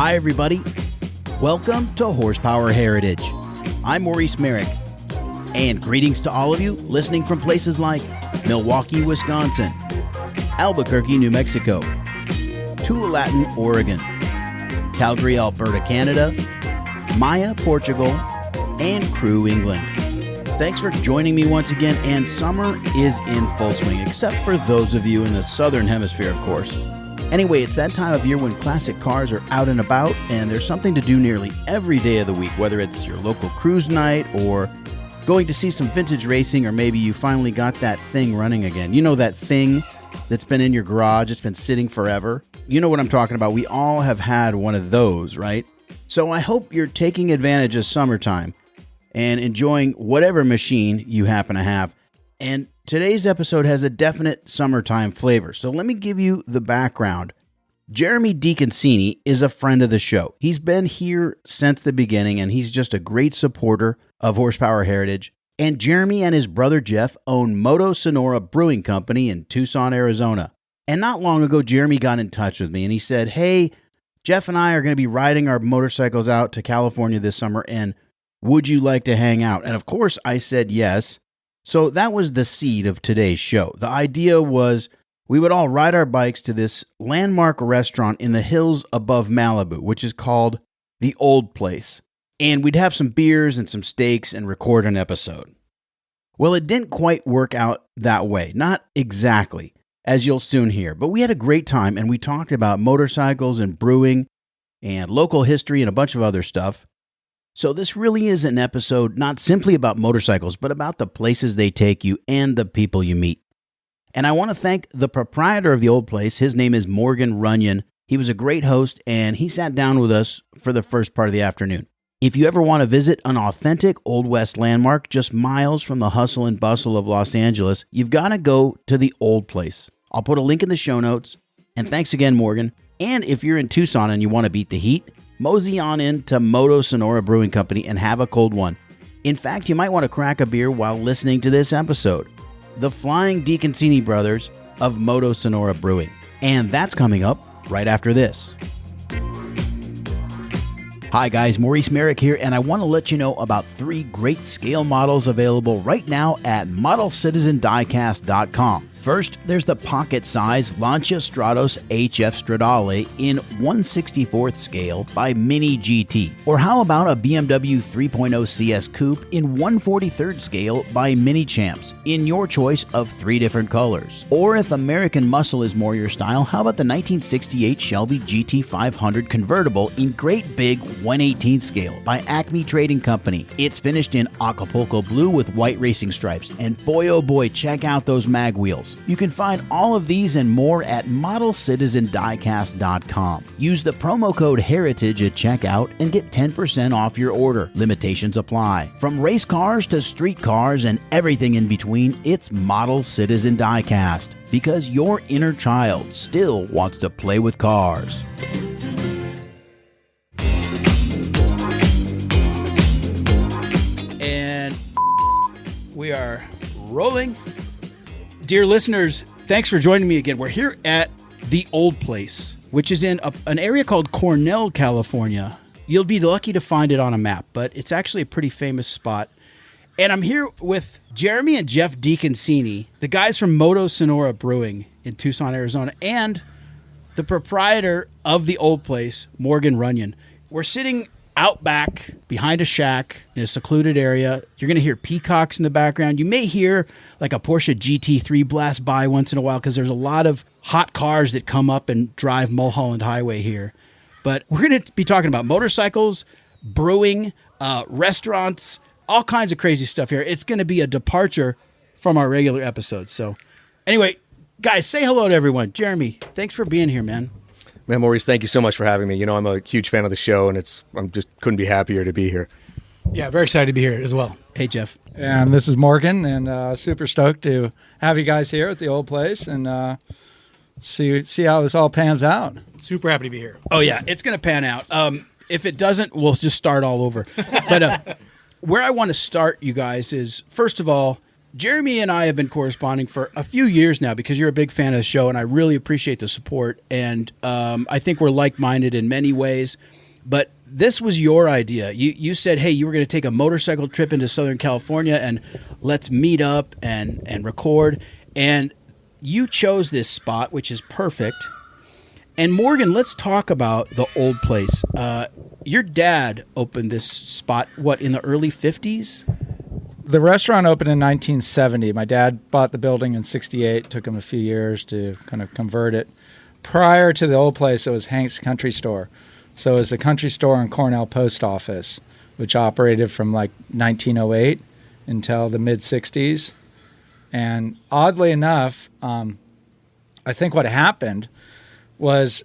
Hi, everybody. Welcome to Horsepower Heritage. I'm Maurice Merrick, and greetings to all of you listening from places like Milwaukee, Wisconsin, Albuquerque, New Mexico, Tualatin, Oregon, Calgary, Alberta, Canada, Maya, Portugal, and Crewe, England. Thanks for joining me once again, and summer is in full swing, except for those of you in the southern hemisphere, of course. Anyway, it's that time of year when classic cars are out and about, and there's something to do nearly every day of the week, whether it's your local cruise night or going to see some vintage racing, or maybe you finally got that thing running again. You know, that thing that's been in your garage, it's been sitting forever. You know what I'm talking about. We all have had one of those, right? So I hope you're taking advantage of summertime and enjoying whatever machine you happen to have. And today's episode has a definite summertime flavor. So let me give you the background. Jeremy DeConcini is a friend of the show. He's been here since the beginning, and he's just a great supporter of Horsepower Heritage. And Jeremy and his brother Jeff own Moto Sonora Brewing Company in Tucson, Arizona. And not long ago, Jeremy got in touch with me, and he said, hey, Jeff and I are going to be riding our motorcycles out to California this summer, and would you like to hang out? And of course, I said yes. So that was the seed of today's show. The idea was we would all ride our bikes to this landmark restaurant in the hills above Malibu, which is called The Old Place. And we'd have some beers and some steaks and record an episode. Well, it didn't quite work out that way. Not exactly, as you'll soon hear. But we had a great time, and we talked about motorcycles and brewing and local history and a bunch of other stuff. So this really is an episode not simply about motorcycles, but about the places they take you and the people you meet. And I want to thank the proprietor of The Old Place. His name is Morgan Runyon. He was a great host, and he sat down with us for the first part of the afternoon. If you ever want to visit an authentic Old West landmark just miles from the hustle and bustle of Los Angeles, you've got to go to The Old Place. I'll put a link in the show notes. And thanks again, Morgan. And if you're in Tucson and you want to beat the heat, mosey on in to Moto Sonora Brewing Company and have a cold one. In fact, you might want to crack a beer while listening to this episode. The Flying DeConcini brothers of Moto Sonora Brewing. And that's coming up right after this. Hi guys, Maurice Merrick here, and I want to let you know about 3 great scale models available right now at modelcitizendiecast.com. First, there's the pocket-size Lancia Stratos HF Stradale in 1/64th scale by Mini GT. Or how about a BMW 3.0 CS Coupe in 1/43rd scale by Mini Champs in your choice of 3 different colors. Or if American muscle is more your style, how about the 1968 Shelby GT500 convertible in great big 1/18th scale by Acme Trading Company. It's finished in Acapulco blue with white racing stripes, and boy oh boy, check out those mag wheels. You can find all of these and more at modelcitizendiecast.com. Use the promo code HERITAGE at checkout and get 10% off your order. Limitations apply. From race cars to street cars and everything in between, it's Model Citizen Diecast, because your inner child still wants to play with cars. And we are rolling. Dear listeners, thanks for joining me again. We're here at The Old Place, which is in an area called Cornell, California. You'll be lucky to find it on a map, but it's actually a pretty famous spot. And I'm here with Jeremy and Jeff DeConcini, the guys from Moto Sonora Brewing in Tucson, Arizona, and the proprietor of The Old Place, Morgan Runyon. We're sitting out back behind a shack in a secluded area. You're going to hear peacocks in the background. You may hear like a Porsche GT3 blast by once in a while because there's a lot of hot cars that come up and drive Mulholland Highway here. But we're going to be talking about motorcycles, brewing, restaurants, all kinds of crazy stuff here. It's going to be a departure from our regular episodes. So anyway, guys, say hello to everyone. Jeremy, thanks for being here, man. Man, Maurice, thank you so much for having me. You know, I'm a huge fan of the show, and I'm just couldn't be happier to be here. Yeah, very excited to be here as well. Hey, Jeff. And this is Morgan, and super stoked to have you guys here at The Old Place and see how this all pans out. Super happy to be here. Oh, yeah, it's going to pan out. If it doesn't, we'll just start all over. But where I want to start, you guys, is, first of all, Jeremy and I have been corresponding for a few years now because you're a big fan of the show, and I really appreciate the support. And I think we're like-minded in many ways. But this was your idea. You said, hey, you were going to take a motorcycle trip into Southern California, and let's meet up and record. And you chose this spot, which is perfect. And Morgan, let's talk about the old place. Your dad opened this spot, in the early 50s? The restaurant opened in 1970. My dad bought the building in 68. It took him a few years to kind of convert it. Prior to the old place, it was Hank's Country Store. So it was the country store and Cornell post office, which operated from like 1908 until the mid-60s. And oddly enough, I think what happened was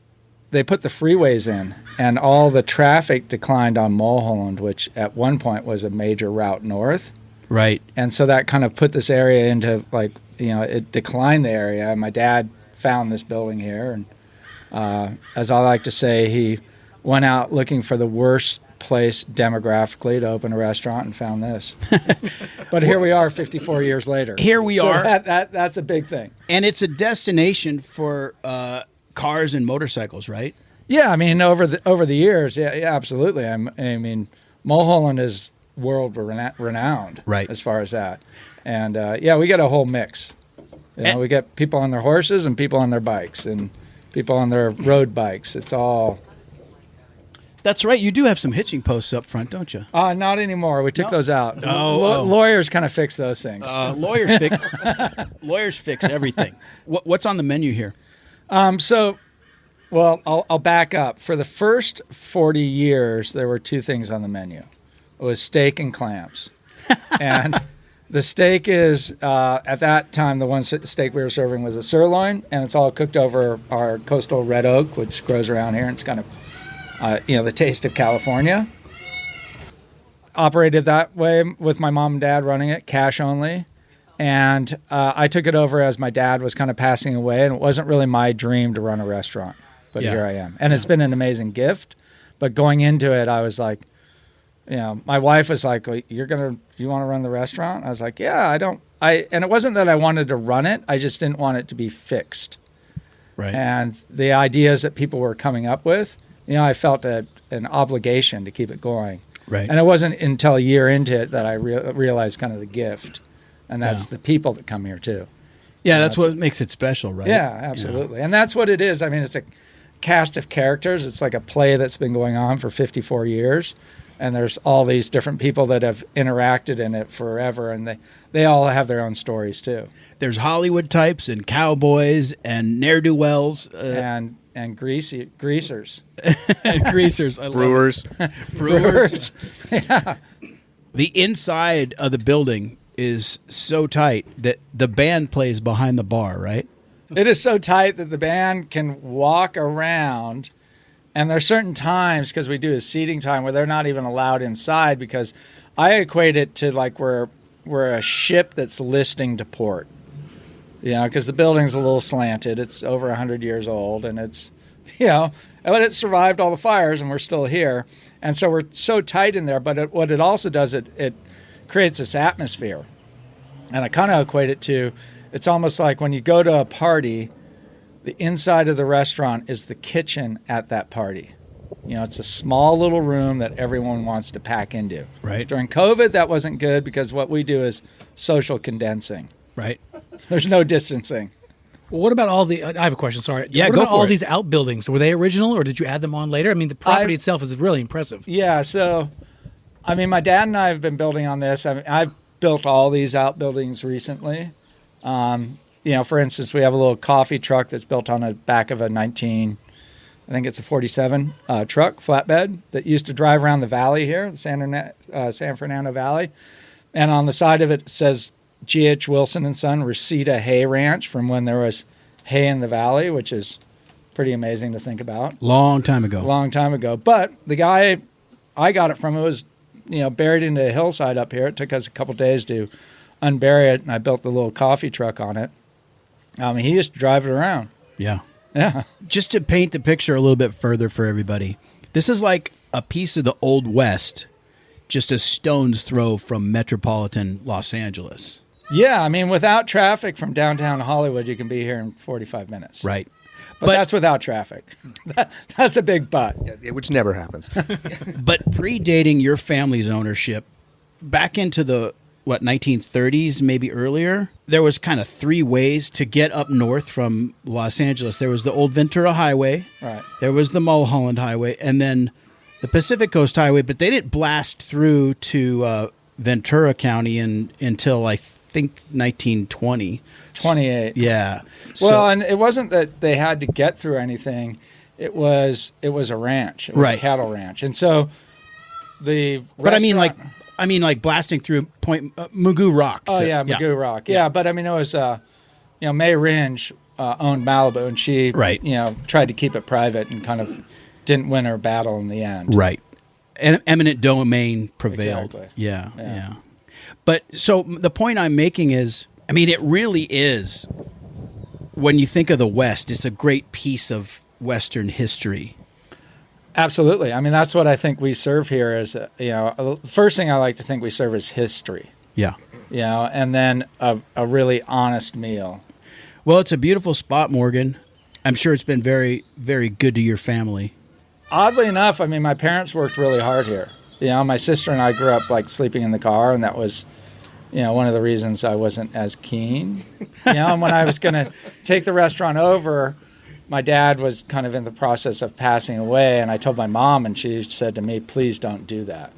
they put the freeways in, and all the traffic declined on Mulholland, which at one point was a major route north. Right. And so that kind of put this area into, it declined the area. And my dad found this building here. And as I like to say, he went out looking for the worst place demographically to open a restaurant and found this. But here we are 54 years later. Here we are. That's a big thing. And it's a destination for cars and motorcycles, right? Yeah, I mean, over the years, yeah, absolutely. I mean, Mulholland is world renowned, right, as far as that. And we get a whole mix. We get people on their horses and people on their bikes and people on their road bikes. It's all. That's right. You do have some hitching posts up front, don't you? Not anymore. We took those out. Lawyers kind of fix those things. Lawyers fix everything. What's on the menu here? I'll back up. For the first 40 years, there were two things on the menu. It was steak and clams. And the steak is, at that time, the one steak we were serving was a sirloin, and it's all cooked over our coastal red oak, which grows around here, and it's kind of, the taste of California. Operated that way with my mom and dad running it, cash only. And I took it over as my dad was kind of passing away, and it wasn't really my dream to run a restaurant. But here I am. And it's been an amazing gift. But going into it, I was like, my wife was like, well, you want to run the restaurant? I was like, yeah, and it wasn't that I wanted to run it. I just didn't want it to be fixed. Right. And the ideas that people were coming up with, I felt an obligation to keep it going. Right. And it wasn't until a year into it that I realized kind of the gift. And that's the people that come here too. Yeah, that's what makes it special, right? Yeah, absolutely. And that's what it is. I mean, it's a cast of characters. It's like a play that's been going on for 54 years. And there's all these different people that have interacted in it forever, and they all have their own stories too. There's Hollywood types and cowboys and ne'er-do-wells. And greasers. And greasers. I Brewers. Love it. Brewers. Yeah. The inside of the building is so tight that the band plays behind the bar, right? It is so tight that the band can walk around. And there are certain times, because we do a seating time, where they're not even allowed inside, because I equate it to like we're a ship that's listing to port. Because the building's a little slanted. It's over 100 years old, and it's, but it survived all the fires, and we're still here. And so we're so tight in there. But what it also does, it creates this atmosphere. And I kind of equate it to, it's almost like when you go to a party, the inside of the restaurant is the kitchen at that party. It's a small little room that everyone wants to pack into. Right. During COVID, that wasn't good because what we do is social condensing. Right. There's no distancing. Well, what about I have a question, sorry. Yeah, what go about for all it. these outbuildings? Were they original, or did you add them on later? I mean, the property itself is really impressive. Yeah, so, my dad and I have been building on this. I've built all these outbuildings recently. For instance, we have a little coffee truck that's built on the back of a 47 truck, flatbed, that used to drive around the valley here, the San Fernando Valley. And on the side of it says G.H. Wilson and Son Reseda Hay Ranch, from when there was hay in the valley, which is pretty amazing to think about. Long time ago. But the guy I got it from, it was, buried into a hillside up here. It took us a couple days to unbury it, and I built the little coffee truck on it. He used to drive it around. Yeah. Yeah. Just to paint the picture a little bit further for everybody, this is like a piece of the Old West, just a stone's throw from metropolitan Los Angeles. Yeah, I mean, without traffic from downtown Hollywood, you can be here in 45 minutes. Right. But that's without traffic. That's a big but. Yeah, which never happens. But predating your family's ownership, back into the 1930s, maybe earlier, there was kind of three ways to get up north from Los Angeles. There was the old Ventura Highway, Right. there was the Mulholland Highway, and then the Pacific Coast Highway. But they didn't blast through to Ventura County until I think 1920. 28. Yeah. Well, and it wasn't that they had to get through anything. It was a ranch. It was Right. a cattle ranch. And so the But I mean, restaurant- like blasting through Point Mugu Rock. Oh, yeah, Magoo Rock. Yeah, but I mean, it was, May Ringe owned Malibu, and she, Right. tried to keep it private and kind of didn't win her battle in the end. Right. And eminent domain prevailed. Exactly. Yeah. But so the point I'm making is, I mean, it really is, when you think of the West, it's a great piece of Western history. Absolutely. I mean, that's what I think we serve here is, the first thing I like to think we serve is history, Yeah. and then a really honest meal. Well, it's a beautiful spot, Morgan. I'm sure it's been very, very good to your family. Oddly enough, I mean, my parents worked really hard here. My sister and I grew up like sleeping in the car, and that was, one of the reasons I wasn't as keen. And when I was going to take the restaurant over, my dad was kind of in the process of passing away, and I told my mom, and she said to me, "Please don't do that."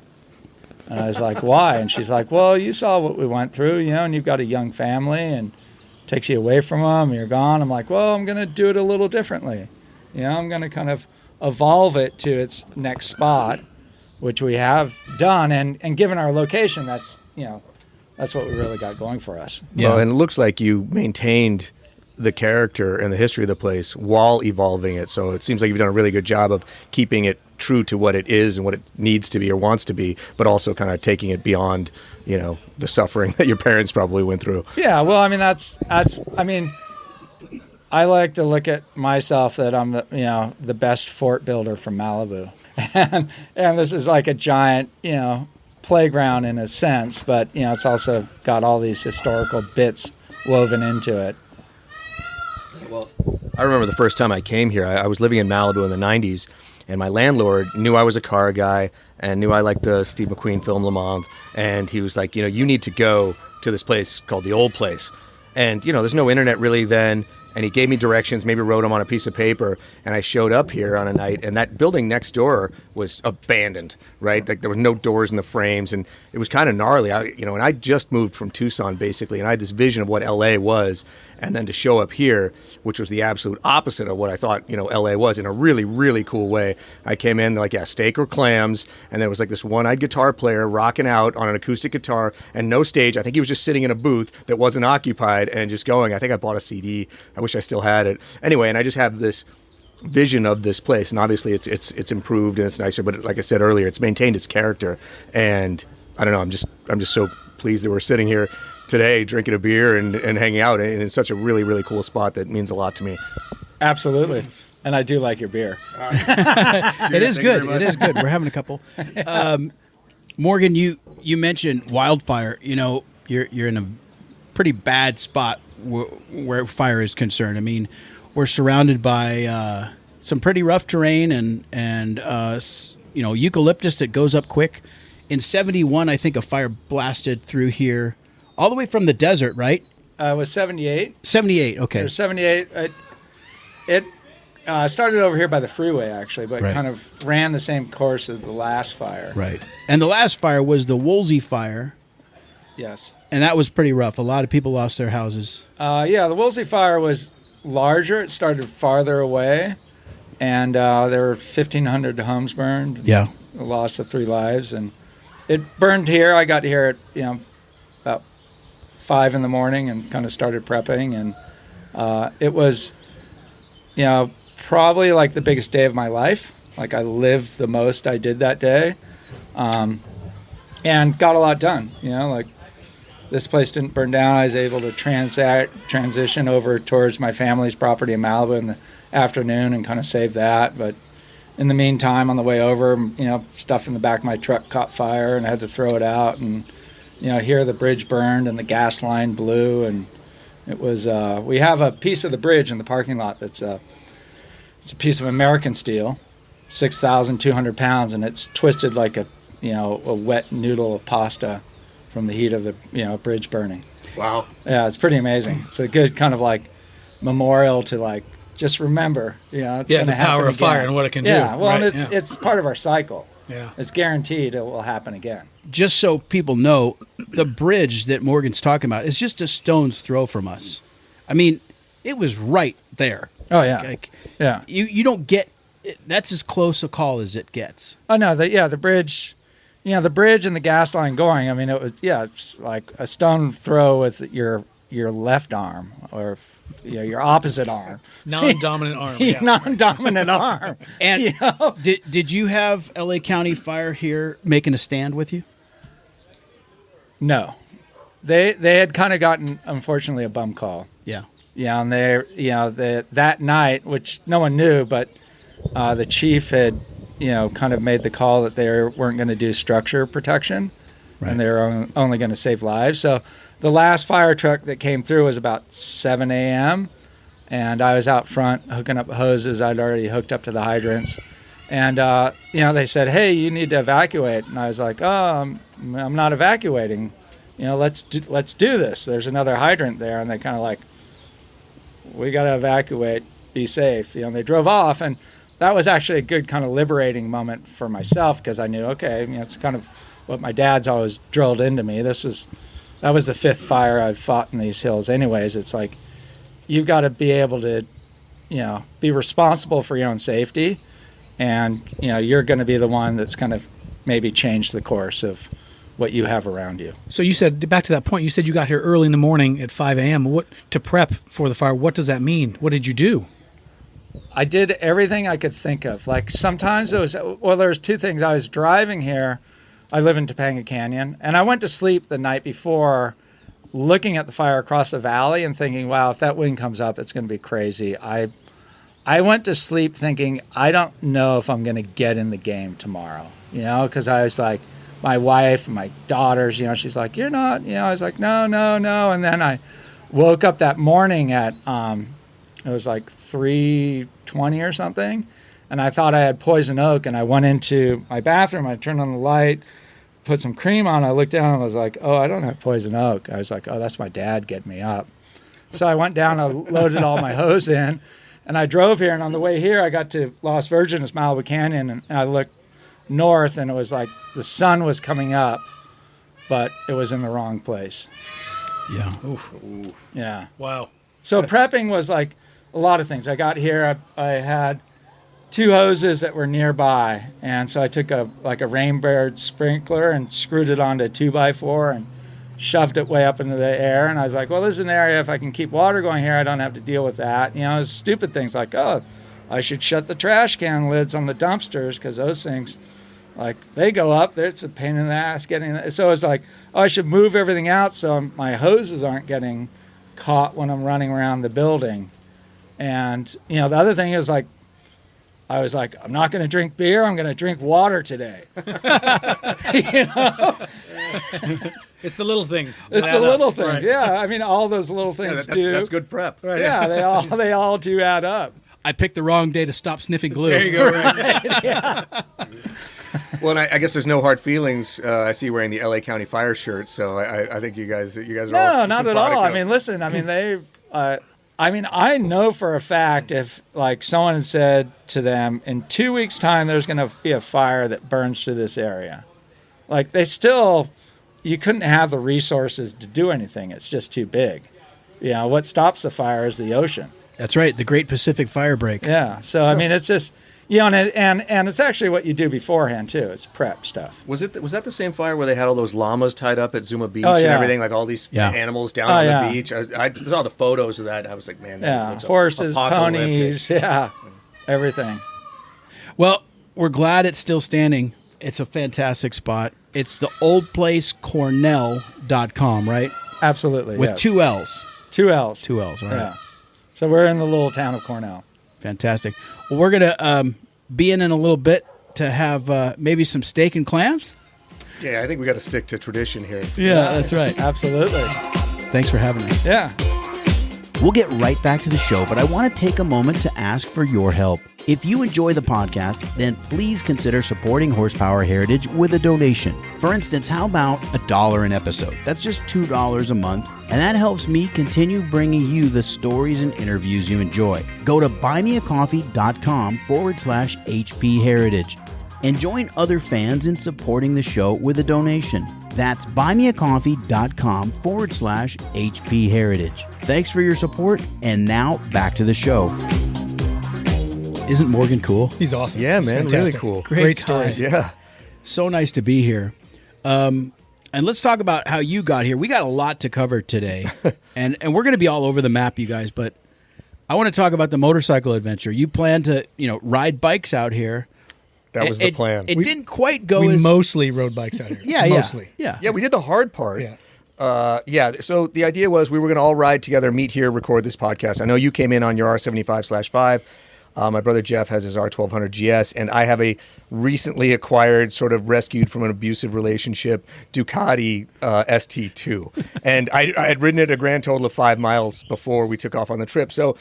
And I was like, "Why?" And she's like, "Well, you saw what we went through, and you've got a young family, and it takes you away from them, and you're gone." I'm like, "Well, I'm going to do it a little differently. I'm going to kind of evolve it to its next spot," which we have done, and given our location, that's what we really got going for us. Yeah. Well, and it looks like you maintained the character and the history of the place while evolving it. So it seems like you've done a really good job of keeping it true to what it is and what it needs to be or wants to be, but also kind of taking it beyond, the suffering that your parents probably went through. Yeah, well, I mean, I like to look at myself that I'm the best fort builder from Malibu, and this is like a giant playground in a sense, but it's also got all these historical bits woven into it. Well, I remember the first time I came here, I was living in Malibu in the 90s, and my landlord knew I was a car guy and knew I liked the Steve McQueen film Le Mans, and he was like, you need to go to this place called The Old Place. And, there's no internet really then, and he gave me directions, maybe wrote them on a piece of paper, and I showed up here on a night, and that building next door was abandoned, right? Like there was no doors in the frames, and it was kind of gnarly. And I just moved from Tucson, basically, and I had this vision of what LA was, and then to show up here, which was the absolute opposite of what I thought, LA was, in a really, really cool way. I came in like, steak or clams, and there was like this one-eyed guitar player rocking out on an acoustic guitar, and no stage. I think he was just sitting in a booth that wasn't occupied and just going. I think I bought a CD. I wish I still had it. Anyway, and I just have this vision of this place, and obviously it's improved and it's nicer, but like I said earlier, it's maintained its character. And I don't know, I'm just so pleased that we're sitting here today drinking a beer and hanging out, and it's such a really, really cool spot that means a lot to me. Absolutely. And I do like your beer. It is good. It is good. We're having a couple. Morgan, you mentioned wildfire. You're in a pretty bad spot where fire is concerned. I mean, we're surrounded by some pretty rough terrain and eucalyptus that goes up quick. In 71, I think a fire blasted through here all the way from the desert, right? It was 78. 78, okay. It was 78. It started over here by the freeway, actually, but Right. kind of ran the same course as the last fire. Right. And the last fire was the Woolsey fire, Yes. and that was pretty rough. A lot of people lost their houses. The Woolsey fire was larger. It started farther away, and there were 1,500 homes burned. Yeah. The loss of 3 lives, and it burned here. I got here at about 5 in the morning and kind of started prepping, and it was probably like the biggest day of my life. Like I lived the most I did that day, and got a lot done. Like this place didn't burn down. I was able to transition over towards my family's property in Malibu in the afternoon and kind of save that. But in the meantime, on the way over, stuff in the back of my truck caught fire and I had to throw it out. And here the bridge burned and the gas line blew, and it was. We have a piece of the bridge in the parking lot that's it's a piece of American steel, 6,200 pounds, and it's twisted like a wet noodle of pasta from the heat of the bridge burning. Wow. Yeah, it's pretty amazing. It's a good kind of like memorial to like just remember, it's the happen power of again. fire and what it can do. Yeah, well, right, and it's part of our cycle. Yeah. It's guaranteed it will happen again. Just so people know, the bridge that Morgan's talking about is just a stone's throw from us. I mean, it was right there. Oh, yeah. Like, Yeah. You don't get that's as close a call as it gets. Oh, no, the bridge, the bridge and the gas line going, I mean, it was, it's like a stone throw with your left arm or your opposite arm. Non-dominant arm. Yeah. Non-dominant arm. And did you have LA County Fire here making a stand with you? No. They had kind of gotten, unfortunately, a bum call. Yeah. Yeah, and that night, which no one knew, but the chief had, kind of made the call that they weren't going to do structure protection, right, and they were only going to save lives. So the last fire truck that came through was about 7 a.m., and I was out front hooking up hoses. I'd already hooked up to the hydrants. And, they said, hey, you need to evacuate. And I was like, oh, I'm not evacuating. Let's do this. There's another hydrant there. And they kind of like, we got to evacuate, be safe. They drove off. And that was actually a good kind of liberating moment for myself because I knew, okay, it's kind of what my dad's always drilled into me. That was the fifth fire I've fought in these hills anyways. It's like, you've got to be able to, be responsible for your own safety. And, you're going to be the one that's kind of maybe change the course of what you have around you. So you said, back to that point, you said you got here early in the morning at 5 a.m. What to prep for the fire. What does that mean? What did you do? I did everything I could think of. Like sometimes there was two things. I was driving here. I live in Topanga Canyon. And I went to sleep the night before looking at the fire across the valley and thinking, wow, if that wind comes up, it's going to be crazy. I went to sleep thinking, I don't know if I'm going to get in the game tomorrow, because I was like, my wife and my daughters, she's like, you're not, I was like, no. And then I woke up that morning at, it was like 3:20 or something. And I thought I had poison oak. And I went into my bathroom. I turned on the light, put some cream on. I looked down and I was like, oh, I don't have poison oak. I was like, oh, that's my dad getting me up. So I went down, I loaded all my hose in. And I drove here, and on the way here, I got to Las Virgenes, Malibu Canyon, and I looked north, and it was like the sun was coming up, but it was in the wrong place. Yeah. Oof. Yeah. Wow. So prepping was like a lot of things. I got here, I had 2 hoses that were nearby, and so I took a Rainbird sprinkler and screwed it onto a 2x4 and shoved it way up into the air. And I was like, well, this is an area, if I can keep water going here, I don't have to deal with that. Stupid things like, oh, I should shut the trash can lids on the dumpsters because those things, like, they go up there. It's a pain in the ass getting. So it's like, oh, I should move everything out so my hoses aren't getting caught when I'm running around the building. And, the other thing is like, I was like, I'm not going to drink beer. I'm going to drink water today. It's the little things. It's the little things. Right. Yeah, I mean, all those little things do. That's good prep. Right. Yeah, they all do add up. I picked the wrong day to stop sniffing glue. There you go. Right. Yeah. Well, and I guess there's no hard feelings. I see you wearing the LA County Fire shirt, so I think you guys are all No, not at all. simpatico. I mean, listen. I mean, I know for a fact if like someone had said to them in 2 weeks' time there's going to be a fire that burns through this area, like you couldn't have the resources to do anything. It's just too big. What stops the fire is the ocean. That's right, the Great Pacific Fire Break. Yeah. So I mean, it's just and it's actually what you do beforehand too. It's prep stuff. Was that the same fire where they had all those llamas tied up at Zuma Beach Oh, and yeah. everything, like all these animals down on the beach? I saw the photos of that. I was like, man, that looks horses, apocalyptic. ponies, everything. Well, we're glad it's still standing. It's a fantastic spot. It's the oldplacecornell.com, right? Absolutely. With yes. 2 L's. 2 L's. 2 L's, all right. Yeah. So we're in the little town of Cornell. Fantastic. Well, we're going to be in a little bit to have maybe some steak and clams. Yeah, I think we got to stick to tradition here. Yeah, that's right. Absolutely. Thanks for having us. Yeah. We'll get right back to the show, but I want to take a moment to ask for your help. If you enjoy the podcast, then please consider supporting Horsepower Heritage with a donation. For instance, how about $1 an episode? That's just $2 a month, and that helps me continue bringing you the stories and interviews you enjoy. Go to buymeacoffee.com/HP Heritage and join other fans in supporting the show with a donation. That's buymeacoffee.com/HP Heritage. Thanks for your support, and now back to the show. Isn't Morgan cool? He's awesome. Yeah, He's man, really fantastic. cool. Great stories. Yeah. So nice to be here. And let's talk about how you got here. We got a lot to cover today, and we're going to be all over the map, you guys, but I want to talk about the motorcycle adventure. You plan to, ride bikes out here. That was the plan. It didn't quite go We as... mostly rode bikes out here. Mostly. Yeah. Yeah, we did the hard part. Yeah. So the idea was we were going to all ride together, meet here, record this podcast. I know you came in on your R75/5. My brother Jeff has his R1200 GS, and I have a recently acquired, sort of rescued from an abusive relationship, Ducati ST2. And I had ridden it a grand total of 5 miles before we took off on the trip. So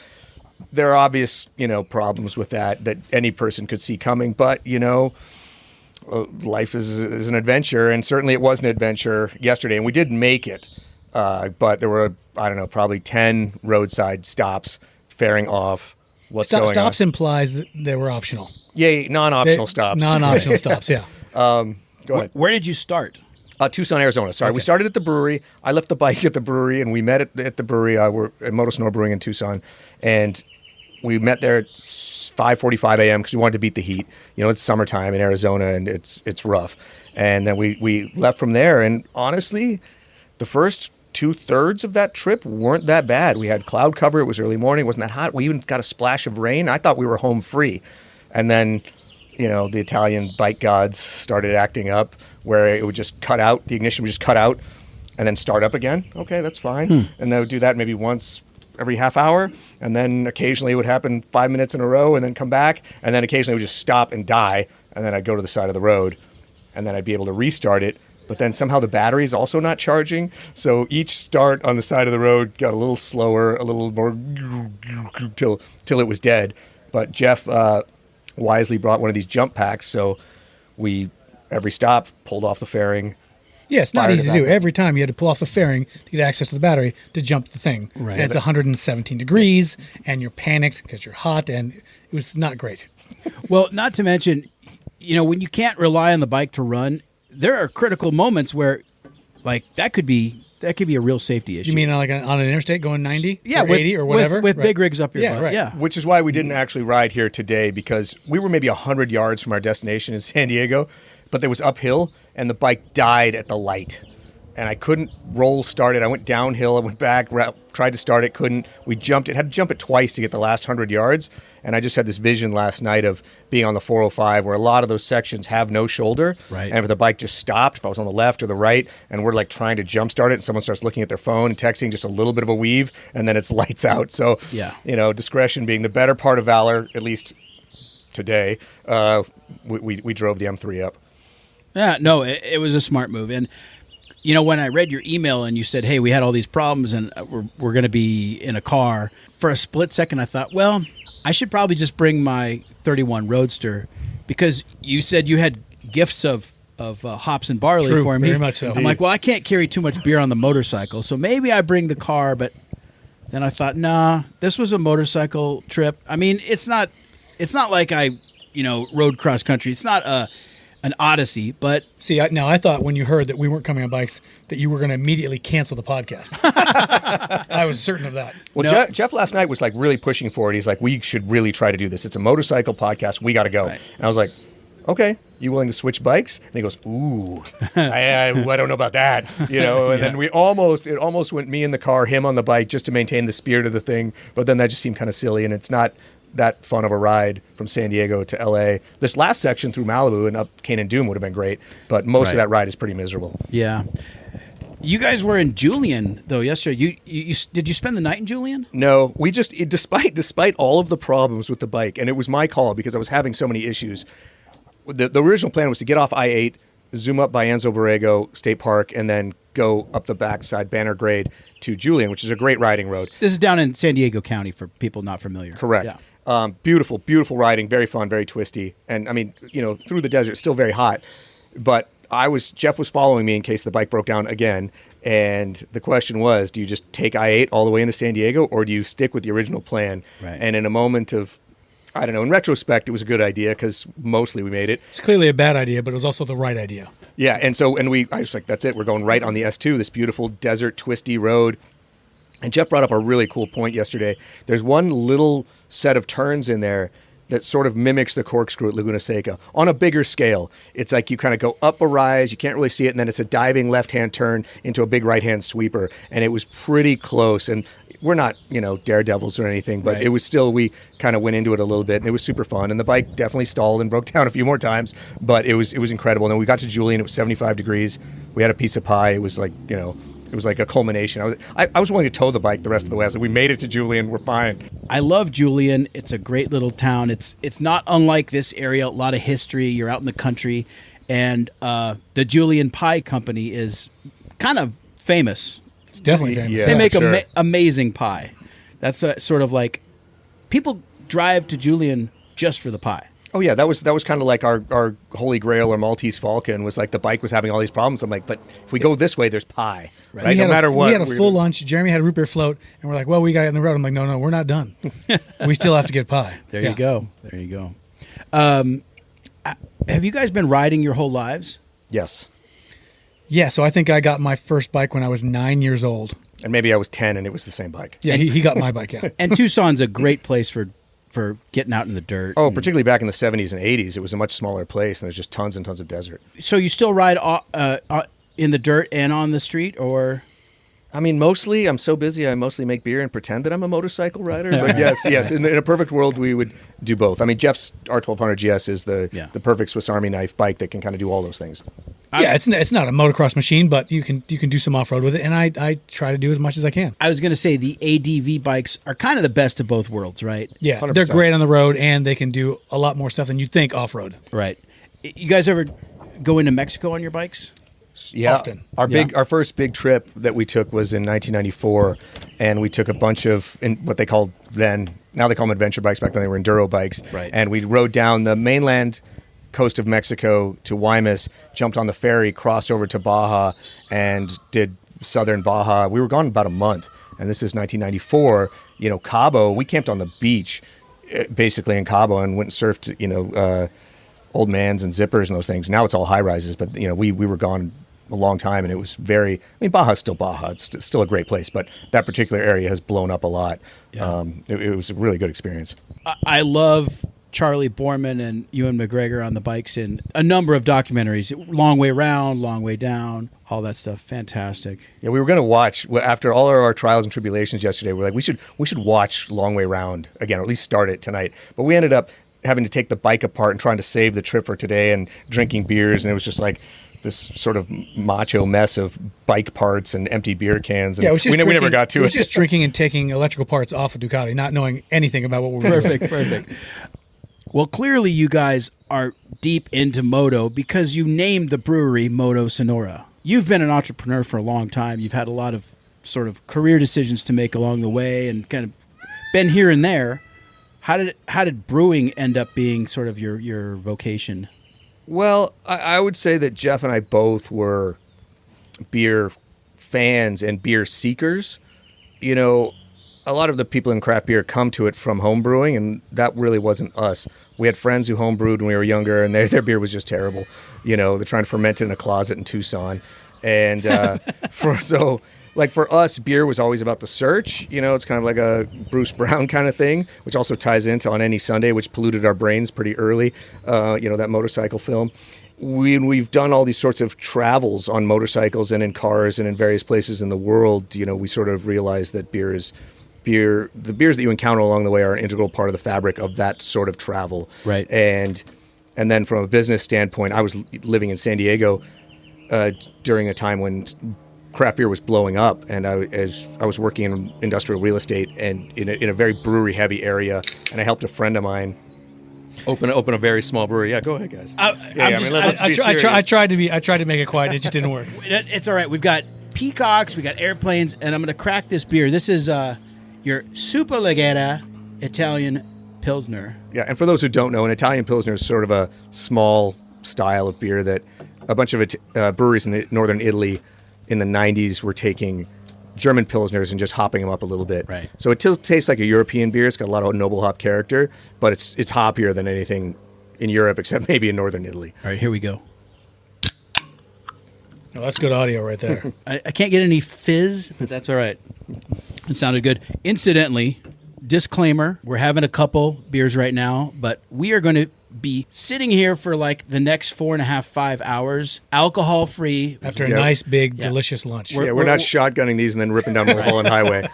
there are obvious, problems with that any person could see coming. But, life is an adventure, and certainly it was an adventure yesterday. And we did make it, but there were, probably 10 roadside stops, fairing off. What's going Stops on. implies that they were optional. Yeah, non-optional stops. Non-optional stops, yeah. Go ahead. Where did you start? Tucson, Arizona. Sorry, we started at the brewery. I left the bike at the brewery, and we met at the brewery. We're at Moto Sonora Brewing in Tucson, and we met there at 5:45 a.m. because we wanted to beat the heat. It's summertime in Arizona, and it's rough. And then we left from there, and honestly, the first 2/3 of that trip weren't that bad. We had cloud cover. It was early morning. It wasn't that hot. We even got a splash of rain. I thought we were home free. And then, the Italian bike gods started acting up where it would just cut out. The ignition would just cut out and then start up again. Okay, that's fine. And they would do that maybe once every half hour. And then occasionally it would happen 5 minutes in a row and then come back. And then occasionally it would just stop and die. And then I'd go to the side of the road and then I'd be able to restart it. But then somehow the battery's also not charging. So each start on the side of the road got a little slower, a little more till it was dead. But Jeff wisely brought one of these jump packs. So we, every stop, pulled off the fairing. Yeah, it's not easy to do. Every time you had to pull off the fairing to get access to the battery to jump the thing. Right. And it's 117 degrees, and you're panicked because you're hot, and it was not great. Well, not to mention, when you can't rely on the bike to run, there are critical moments where, that could be a real safety issue. You mean on an interstate going 90 yeah, or 80 or whatever? With big rigs up your Yeah, butt. right. Yeah. Which is why we didn't actually ride here today, because we were maybe 100 yards from our destination in San Diego, but there was uphill, and the bike died at the light. And I couldn't roll start it. I went downhill. I went back, tried to start it, couldn't. We jumped it. Had to jump it twice to get the last 100 yards. And I just had this vision last night of being on the 405 where a lot of those sections have no shoulder. Right. And if the bike just stopped, if I was on the left or the right, and we're trying to jump start it, and someone starts looking at their phone and texting, just a little bit of a weave, and then it's lights out. So, yeah. Discretion being the better part of valor, at least today, we drove the M3 up. Yeah, no, it was a smart move. And, when I read your email and you said, hey, we had all these problems and we're going to be in a car, for a split second I thought, well, I should probably just bring my 31 Roadster, because you said you had gifts of hops and barley True, for me. very much so. I'm like, well, I can't carry too much beer on the motorcycle, so maybe I bring the car. But then I thought, nah, this was a motorcycle trip. I mean, it's not like I, rode cross country. It's not an odyssey, but See, I thought when you heard that we weren't coming on bikes that you were going to immediately cancel the podcast. I was certain of that. Well, No. Jeff last night was really pushing for it. He's like, we should really try to do this. It's a motorcycle podcast. We got to go. Right. And I was like, okay, you willing to switch bikes? And he goes, ooh, I don't know about that. And then it almost went me in the car, him on the bike, just to maintain the spirit of the thing. But then that just seemed kind of silly, and it's not that fun of a ride from San Diego to LA. This last section through Malibu and up Canaan Dune would have been great, but most Right. of that ride is pretty miserable. yeah. You guys were in Julian though yesterday. You did you spend the night in Julian? No, we just, despite all of the problems with the bike, and it was my call because I was having so many issues. The original plan was to get off I-8, zoom up by Anzo Borrego State Park, and then go up the backside Banner Grade to Julian, which is a great riding road. This is down in San Diego County for people not familiar. Correct. Yeah. Beautiful, beautiful riding, very fun, very twisty. And I mean, through the desert, still very hot. But Jeff was following me in case the bike broke down again. And the question was, do you just take I-8 all the way into San Diego, or do you stick with the original plan? Right. And in a moment of, I don't know, in retrospect, it was a good idea because mostly we made it. It's clearly a bad idea, but it was also the right idea. Yeah. And I was like, that's it. We're going right on the S2, this beautiful desert twisty road. And Jeff brought up a really cool point yesterday. There's one little set of turns in there that sort of mimics the corkscrew at Laguna Seca on a bigger scale. It's like you kind of go up a rise, you can't really see it, and then it's a diving left-hand turn into a big right-hand sweeper. And it was pretty close. And we're not, daredevils or anything, but It was still, we kind of went into it a little bit, and it was super fun. And the bike definitely stalled and broke down a few more times, but it was incredible. And then we got to Julian, it was 75 degrees. We had a piece of pie. It was like, it was like a culmination. I was willing to tow the bike the rest of the way. I was like, we made it to Julian. We're fine. I love Julian. It's a great little town. It's not unlike this area. A lot of history. You're out in the country. And the Julian Pie Company is kind of famous. It's definitely famous. Yeah, They make sure. amazing pie. That's sort of like people drive to Julian just for the pie. Oh yeah, that was kind of like our Holy Grail or Maltese Falcon was like the bike was having all these problems. I'm like, but if we go this way, there's pie, right? No matter what. We had a full lunch. Jeremy had a root beer float, and we're like, well, we got it in the road. I'm like, no, we're not done. We still have to get pie. There you go. Have you guys been riding your whole lives? Yes. Yeah, so I think I got my first bike when I was 9 years old. And maybe I was 10 and it was the same bike. Yeah, he got my bike, yeah. And Tucson's a great place for getting out in the dirt. Oh, particularly back in the 70s and 80s, it was a much smaller place, and there's just tons and tons of desert. So you still ride in the dirt and on the street, or? I mean, mostly, I'm so busy, I mostly make beer and pretend that I'm a motorcycle rider. But yes, in a perfect world, we would do both. I mean, Jeff's R1200 GS is the perfect Swiss Army knife bike that can kind of do all those things. Yeah, it's not a motocross machine, but you can do some off-road with it, and I try to do as much as I can. I was going to say the ADV bikes are kind of the best of both worlds, right? Yeah, 100%. They're great on the road, and they can do a lot more stuff than you'd think off-road. Right. You guys ever go into Mexico on your bikes? Yeah, Often. Our first big trip that we took was in 1994, and we took a bunch of what they called now they call them adventure bikes. Back then they were enduro bikes. Right. And we rode down the mainland coast of Mexico to Guaymas, jumped on the ferry, crossed over to Baja, and did southern Baja. We were gone about a month, and this is 1994. Cabo. We camped on the beach, basically in Cabo, and went and surfed. Old Mans and Zippers and those things. Now it's all high rises, but we were gone a long time, and it was Baja's still Baja. It's still a great place, but that particular area has blown up a lot. Yeah. It was a really good experience. I love Charlie Borman and Ewan McGregor on the bikes in a number of documentaries. Long Way Round, Long Way Down, all that stuff. Fantastic. Yeah, we were going to watch after all of our trials and tribulations yesterday. We're like, we should watch Long Way Round again, or at least start it tonight. But we ended up having to take the bike apart and trying to save the trip for today and drinking beers, and it was just like this sort of macho mess of bike parts and empty beer cans. And Yeah, we never got to it. It was just drinking and taking electrical parts off of Ducati, not knowing anything about what we were doing. Perfect. Well, clearly you guys are deep into moto because you named the brewery Moto Sonora. You've been an entrepreneur for a long time. You've had a lot of sort of career decisions to make along the way and kind of been here and there. How did brewing end up being sort of your vocation? Well, I would say that Jeff and I both were beer fans and beer seekers. A lot of the people in craft beer come to it from home brewing, and that really wasn't us. We had friends who home brewed when we were younger, and their beer was just terrible. They're trying to ferment it in a closet in Tucson. And for us, beer was always about the search. It's kind of like a Bruce Brown kind of thing, which also ties into On Any Sunday, which polluted our brains pretty early, that motorcycle film. We've done all these sorts of travels on motorcycles and in cars and in various places in the world. We sort of realized that the beers that you encounter along the way are an integral part of the fabric of that sort of travel. Right. And then from a business standpoint, I was living in San Diego during a time when craft beer was blowing up, and I was working in industrial real estate and in a very brewery heavy area, and I helped a friend of mine open a very small brewery. Yeah, go ahead, guys. I tried to make it quiet. It just didn't work. It's all right. We've got peacocks, we got airplanes, and I'm going to crack this beer. This is your Superleggera Italian Pilsner. Yeah, and for those who don't know, an Italian Pilsner is sort of a small style of beer that a bunch of breweries in northern Italy in the 90s were taking German Pilsners and just hopping them up a little bit. Right. So it tastes like a European beer. It's got a lot of noble hop character, but it's hoppier than anything in Europe except maybe in northern Italy. All right, here we go. Oh, that's good audio right there. I can't get any fizz, but that's all right. It sounded good. Incidentally, disclaimer, we're having a couple beers right now, but we are going to be sitting here for like the next 4.5, 5 hours, alcohol-free. After a nice, big, delicious lunch. We're not shotgunning these and then ripping down Mulholland Highway.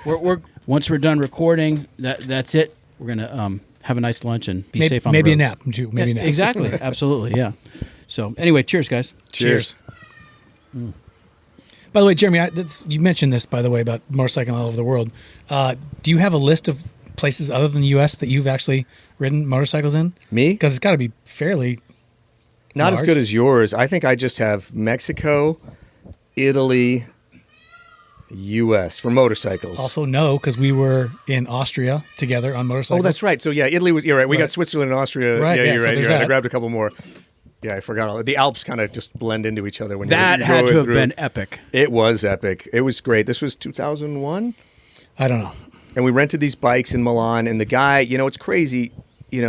Once we're done recording, that's it. We're going to have a nice lunch and be safe on the road. Maybe a nap, too. Maybe a nap. Exactly. Absolutely, yeah. So anyway, cheers, guys. Cheers. By the way, Jeremy, you mentioned this, by the way, about motorcycling all over the world. Do you have a list of places other than the U.S. that you've actually ridden motorcycles in? Me? Because it's got to be fairly Not large. as good as yours. I think I just have Mexico, Italy, U.S. for motorcycles. Also, no, because we were in Austria together on motorcycles. Oh, that's right. So, yeah, Italy was... You're right. We got Switzerland and Austria. Right, Yeah, yeah, you're so right. there's You're right. I that. grabbed a couple more. Yeah, I forgot all. The Alps kind of just blend into each other when That you're had going to have through. been epic. It was epic. It was great. This was 2001. I don't know. And we rented these bikes in Milan, and the guy, it's crazy, we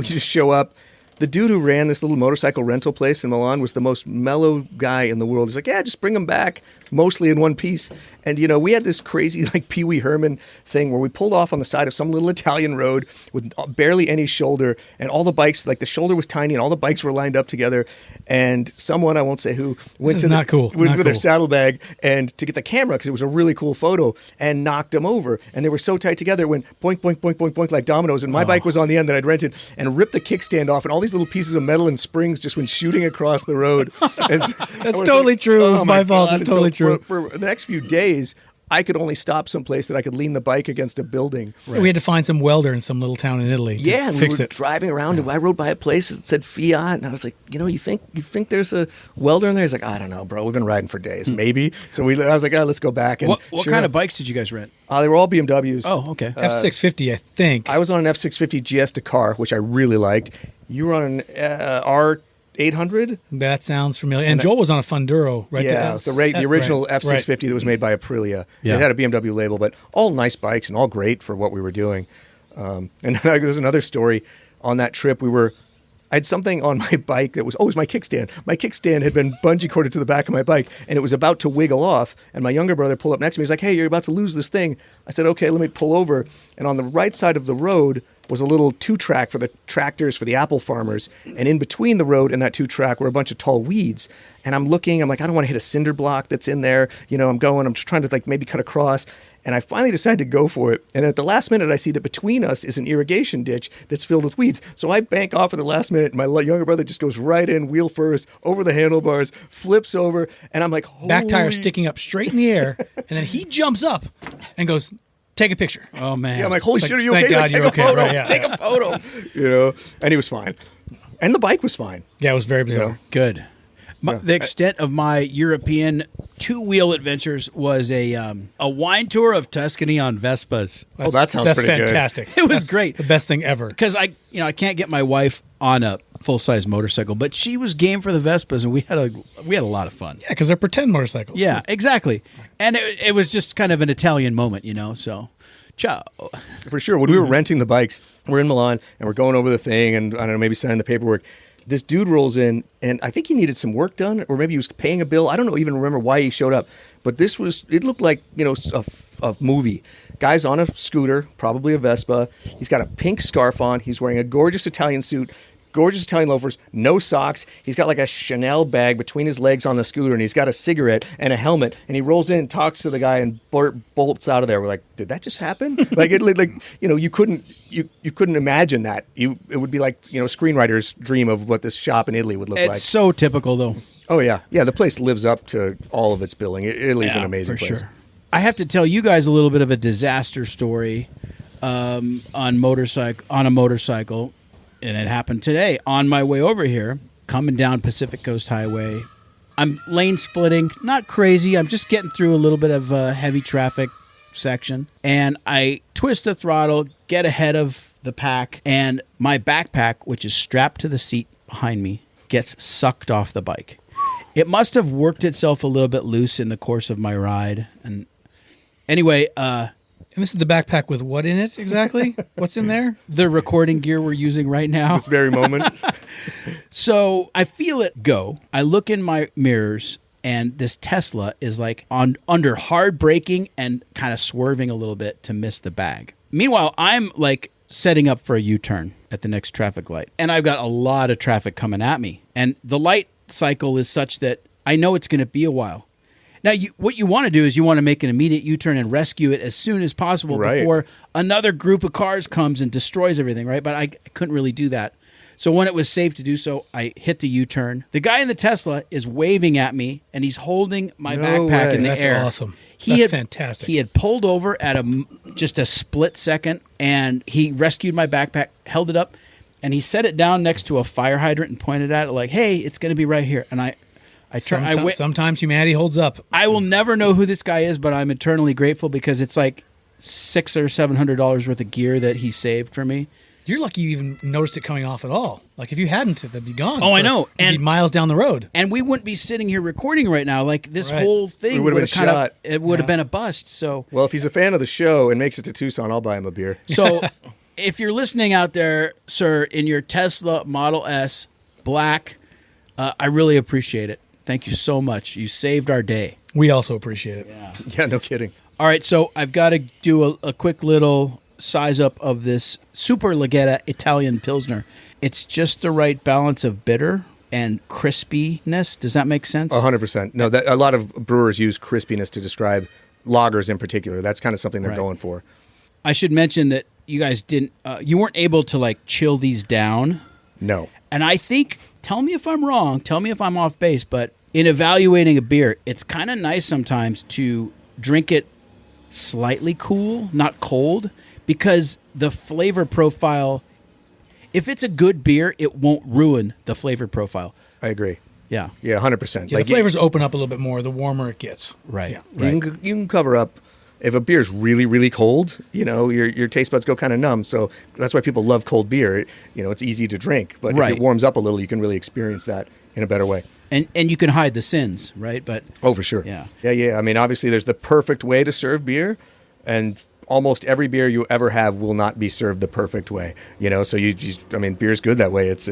just show up. The dude who ran this little motorcycle rental place in Milan was the most mellow guy in the world. He's like, yeah, just bring them back, mostly in one piece. And, we had this crazy, like, Pee Wee Herman thing where we pulled off on the side of some little Italian road with barely any shoulder, and all the bikes, like, the shoulder was tiny, and all the bikes were lined up together. And someone, I won't say who, went to their saddlebag and to get the camera, because it was a really cool photo, and knocked them over. And they were so tight together, it went boink, boink, boink, boink, boink, like dominoes. And my bike was on the end that I'd rented, and ripped the kickstand off, and all these little pieces of metal and springs just went shooting across the road. And That's totally true. It was my fault. It's totally true. For the next few days, I could only stop someplace that I could lean the bike against a building. Right. We had to find some welder in some little town in Italy to fix it. Driving around, and I rode by a place that said Fiat, and I was like, you think there's a welder in there? He's like, I don't know, bro. We've been riding for days, maybe. So I was like, let's go back. And what kind of bikes did you guys rent? They were all BMWs. Oh, okay. F650, I think. I was on an F650 GS Dakar, which I really liked. You were on an R800? That sounds familiar. And Joel was on a Funduro, right? Yeah, the original F650 that was made by Aprilia. Yeah. It had a BMW label, but all nice bikes and all great for what we were doing. And there's another story on that trip. I had something on my bike that was my kickstand. My kickstand had been bungee corded to the back of my bike, and it was about to wiggle off. And my younger brother pulled up next to me. He's like, hey, you're about to lose this thing. I said, okay, let me pull over. And on the right side of the road was a little 2-track for the tractors for the apple farmers. And in between the road and that 2-track were a bunch of tall weeds. And I'm looking, I'm like, I don't want to hit a cinder block that's in there. I'm just trying to maybe cut across. And I finally decided to go for it. And at the last minute, I see that between us is an irrigation ditch that's filled with weeds. So I bank off at the last minute. And my younger brother just goes right in, wheel first, over the handlebars, flips over. And I'm like, holy... Back tire sticking up straight in the air. And then he jumps up and goes, take a picture. Oh, man. Yeah, I'm like, holy shit, are you thank okay? God Like, you're take a okay. photo. Right, yeah. Take a photo. And he was fine. And the bike was fine. Yeah, it was very bizarre. Good. The extent of my European two-wheel adventures was a wine tour of Tuscany on Vespas. That sounds That's pretty good. fantastic. It was great. The best thing ever. Because I can't get my wife on a full-size motorcycle, but she was game for the Vespas, and we had a lot of fun. Yeah, because they're pretend motorcycles. Yeah, exactly. And it was just kind of an Italian moment, so ciao. For sure. When we were renting the bikes, we're in Milan, and we're going over the thing, and I don't know, maybe signing the paperwork. This dude rolls in, and I think he needed some work done, or maybe he was paying a bill. I don't even remember why he showed up. But it looked like, a movie. Guy's on a scooter, probably a Vespa. He's got a pink scarf on. He's wearing a gorgeous Italian suit, gorgeous Italian loafers, no socks. He's got like a Chanel bag between his legs on the scooter, and he's got a cigarette and a helmet. And he rolls in and talks to the guy and bolts out of there. We're like, did that just happen? You couldn't imagine that. It would be like, screenwriter's dream of what this shop in Italy would look like. It's so typical, though. Oh, yeah. Yeah, the place lives up to all of its billing. Italy's an amazing place. Sure. I have to tell you guys a little bit of a disaster story on a motorcycle. and it happened today on my way over here, coming down Pacific Coast Highway. I'm lane splitting, not crazy. I'm just getting through a little bit of heavy traffic section, and I twist the throttle, get ahead of the pack, and my backpack, which is strapped to the seat behind me, gets sucked off the bike. It must have worked itself a little bit loose in the course of my ride. And anyway, and this is the backpack with what in it exactly? What's in there? The recording gear we're using right now. This very moment. So I feel it go. I look in my mirrors, and this Tesla is like under hard braking and kind of swerving a little bit to miss the bag. Meanwhile, I'm like setting up for a U-turn at the next traffic light, and I've got a lot of traffic coming at me. And the light cycle is such that I know it's going to be a while. Now, what you want to do is you want to make an immediate U-turn and rescue it as soon as possible before another group of cars comes and destroys everything, right? But I couldn't really do that. So when it was safe to do so, I hit the U-turn. The guy in the Tesla is waving at me, and he's holding my backpack in the air. That's awesome. That's fantastic. He had pulled over at just a split second, and he rescued my backpack, held it up, and he set it down next to a fire hydrant and pointed at it like, hey, it's going to be right here. And sometimes humanity holds up. I will never know who this guy is, but I'm eternally grateful because it's like $600 or $700 worth of gear that he saved for me. You're lucky you even noticed it coming off at all. Like, if you hadn't, it'd be gone. Oh, I know. And be miles down the road. And we wouldn't be sitting here recording right now. Like, this whole thing would have been it would have been a bust. So, well, if he's a fan of the show and makes it to Tucson, I'll buy him a beer. So, if you're listening out there, sir, in your Tesla Model S Black, I really appreciate it. Thank you so much. You saved our day. We also appreciate it. Yeah, no kidding. All right, so I've got to do a quick little size up of this Super Leggera Italian Pilsner. It's just the right balance of bitter and crispiness. Does that make sense? 100%. No, a lot of brewers use crispiness to describe lagers in particular. That's kind of something they're going for. I should mention that you guys you weren't able to like chill these down. No. And I think, tell me if I'm wrong, tell me if I'm off base, but in evaluating a beer, it's kind of nice sometimes to drink it slightly cool, not cold, because the flavor profile, if it's a good beer, it won't ruin the flavor profile. I agree. Yeah. Yeah, 100%. Yeah, like the flavors open up a little bit more the warmer it gets. Right. Yeah. Right. You can cover up. If a beer's really, really cold, your taste buds go kind of numb. So that's why people love cold beer. It's easy to drink. But if it warms up a little, you can really experience that in a better way. And you can hide the sins, right? But for sure. Yeah. Yeah. I mean, obviously, there's the perfect way to serve beer, and almost every beer you ever have will not be served the perfect way. So beer's good that way. It's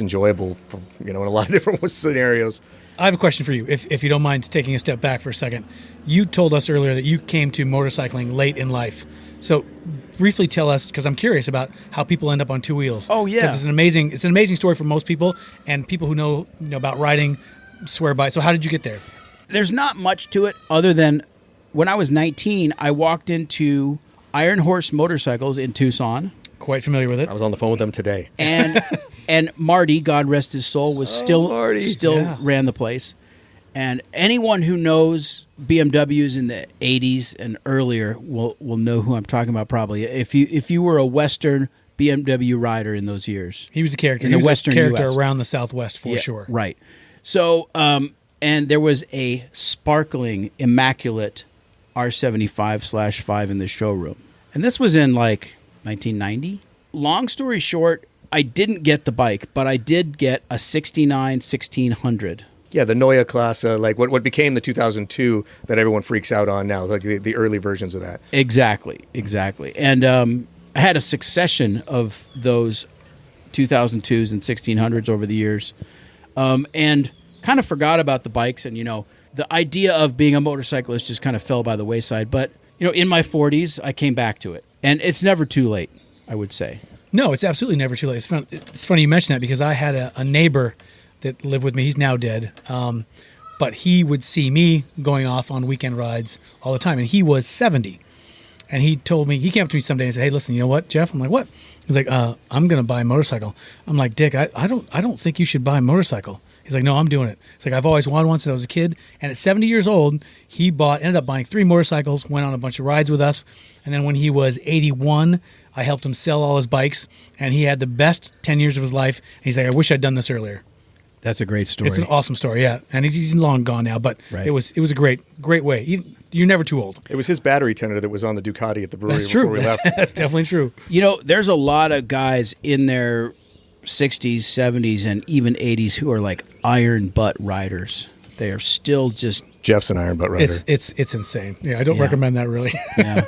enjoyable, in a lot of different scenarios. I have a question for you, if you don't mind taking a step back for a second. You told us earlier that you came to motorcycling late in life. So briefly tell us, because I'm curious about how people end up on two wheels. Oh, yeah. Because it's an amazing story for most people, and people who know about riding swear by it. So how did you get there? There's not much to it other than when I was 19, I walked into Iron Horse Motorcycles in Tucson. Quite familiar with it. I was on the phone with them today. And Marty, God rest his soul, was still ran the place. And anyone who knows BMWs in the 80s and earlier will know who I'm talking about probably. If you were a Western BMW rider in those years. He was a character. In the Western character US. Around the Southwest for sure. Right. So, and there was a sparkling, immaculate R75/5 in the showroom. And this was in like 1990. Long story short, I didn't get the bike, but I did get a 69 1600. Yeah, the Neue Klasse, like what became the 2002 that everyone freaks out on now, like the early versions of that. Exactly. And I had a succession of those 2002s and 1600s over the years, and kind of forgot about the bikes. And, the idea of being a motorcyclist just kind of fell by the wayside. But, in my 40s, I came back to it. And it's never too late, I would say. No, it's absolutely never too late. It's funny you mention that because I had a neighbor that lived with me. He's now dead. But he would see me going off on weekend rides all the time. And he was 70. And he came up to me someday and said, hey, listen, you know what, Jeff? I'm like, what? He's like, I'm going to buy a motorcycle. I'm like, Dick, I don't think you should buy a motorcycle. He's like, no, I'm doing it. It's like, I've always wanted one since I was a kid. And at 70 years old, he ended up buying 3 motorcycles, went on a bunch of rides with us. And then when he was 81, I helped him sell all his bikes, and he had the best 10 years of his life. And he's like, I wish I'd done this earlier. That's a great story. It's an awesome story, yeah. And he's long gone now, but Right. it was a great way. You're never too old. It was his battery tender that was on the Ducati at the brewery That's before true. we left. That's definitely true. There's a lot of guys in their 60s, 70s, and even 80s who are like iron butt riders. They are still just... Jeff's an iron butt rider. It's insane. Yeah, I don't Yeah. recommend that really. Yeah.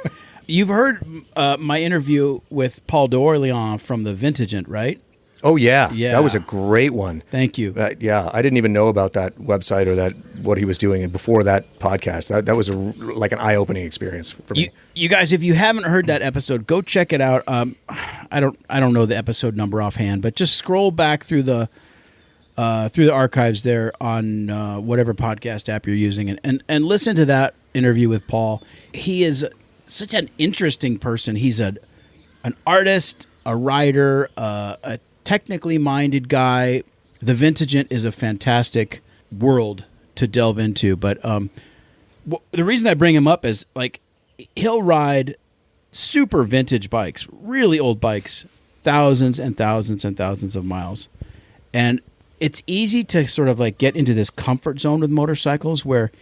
You've heard my interview with Paul d'Orleans from the Vintagent, right? Oh, yeah. Yeah. That was a great one. Thank you. Yeah, I didn't even know about that website or what he was doing and before that podcast. That was like an eye-opening experience for me. You guys, if you haven't heard that episode, go check it out. I don't know the episode number offhand, but just scroll back through the archives there on whatever podcast app you're using and listen to that interview with Paul. He is such an interesting person. He's an artist, a writer, a technically minded guy. The Vintagent is a fantastic world to delve into, but the reason I bring him up is like he'll ride super vintage bikes, really old bikes, thousands and thousands and thousands of miles. And it's easy to sort of like get into this comfort zone with motorcycles where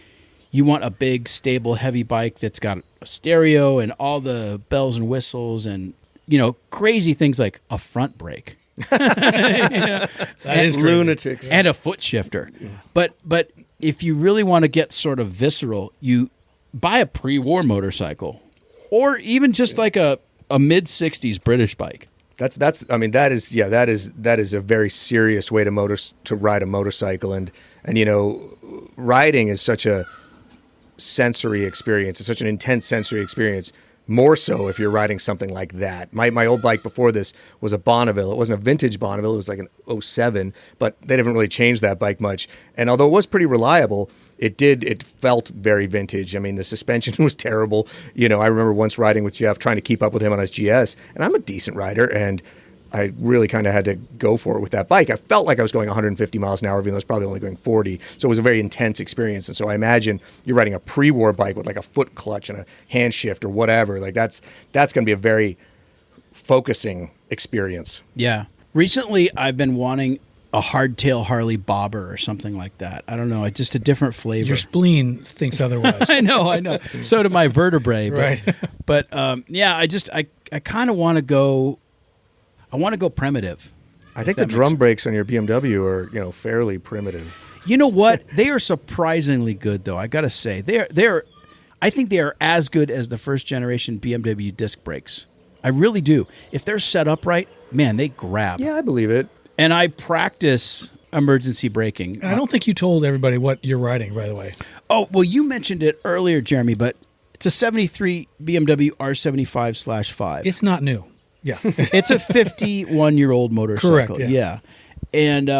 you want a big, stable, heavy bike that's got a stereo and all the bells and whistles and, crazy things like a front brake. That is crazy. Lunatics. And a foot shifter. Yeah. But if you really want to get sort of visceral, you buy a pre-war motorcycle or even just like a mid-60s British bike. That is a very serious way to ride a motorcycle, and riding is such a sensory experience. It's such an intense sensory experience. More so if you're riding something like that. My old bike before this was a Bonneville. It wasn't a vintage Bonneville. It was like an 07, but they didn't really change that bike much. And although it was pretty reliable, it felt very vintage. I mean, the suspension was terrible. I remember once riding with Jeff, trying to keep up with him on his GS, and I'm a decent rider, and I really kind of had to go for it with that bike. I felt like I was going 150 miles an hour, even though I was probably only going 40. So it was a very intense experience. And so I imagine you're riding a pre-war bike with like a foot clutch and a hand shift or whatever. Like that's going to be a very focusing experience. Yeah. Recently, I've been wanting a hardtail Harley bobber or something like that. I don't know. Just a different flavor. Your spleen thinks otherwise. I know. So do my vertebrae. Right. But yeah, I kind of want to go... I want to go primitive. I think the drum brakes on your BMW are, fairly primitive. You know what? They are surprisingly good, though. I got to say, I think they are as good as the first generation BMW disc brakes. I really do. If they're set up right, man, they grab. Yeah, I believe it. And I practice emergency braking. And I don't think you told everybody what you're riding, by the way. Oh, well, you mentioned it earlier, Jeremy, but it's a 73 BMW R75/5. It's not new. Yeah. It's a 51-year-old motorcycle. Correct, yeah. And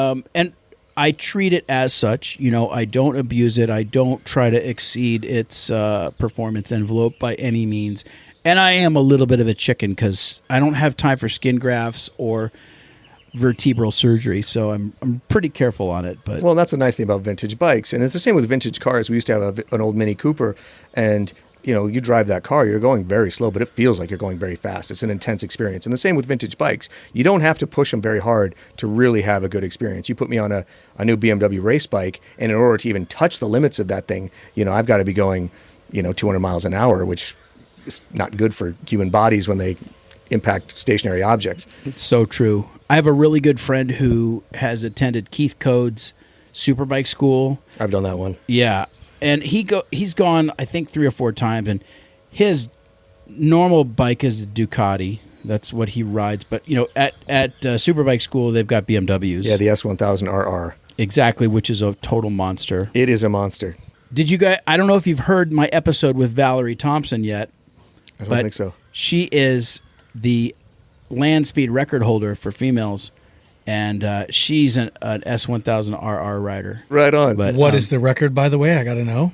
I treat it as such. I don't abuse it. I don't try to exceed its performance envelope by any means. And I am a little bit of a chicken because I don't have time for skin grafts or vertebral surgery, so I'm pretty careful on it. But well, that's the nice thing about vintage bikes, and it's the same with vintage cars. We used to have an old Mini Cooper, and you drive that car, you're going very slow, but it feels like you're going very fast. It's an intense experience. And the same with vintage bikes. You don't have to push them very hard to really have a good experience. You put me on a new BMW race bike, and in order to even touch the limits of that thing, I've got to be going, 200 miles an hour, which is not good for human bodies when they impact stationary objects. It's so true. I have a really good friend who has attended Keith Code's Superbike School. I've done that one. Yeah. And he's gone, I think, 3 or 4 times, and his normal bike is a Ducati. That's what he rides. But at Superbike School, they've got BMWs. Yeah, the S1000RR. Exactly, which is a total monster. It is a monster. Did you guys? I don't know if you've heard my episode with Valerie Thompson yet. I don't think so. She is the land speed record holder for females. And she's an S1000RR rider. Right on. But what is the record, by the way? I got to know.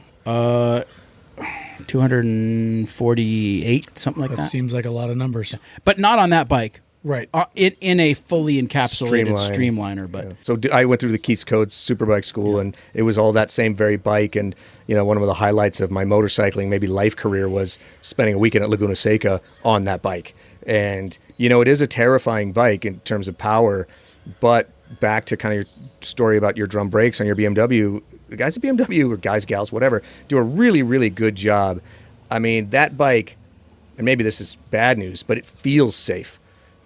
248, something like that. That seems like a lot of numbers. But not on that bike. Right. In a fully encapsulated Streamline. streamliner. But So I went through the Keats Codes Superbike School, and it was all that same very bike. And one of the highlights of my motorcycling, maybe life career, was spending a weekend at Laguna Seca on that bike. And it is a terrifying bike in terms of power. But back to kind of your story about your drum brakes on your BMW, the guys at BMW, or guys, gals, whatever, do a really, really good job. I mean, that bike, and maybe this is bad news, but it feels safe.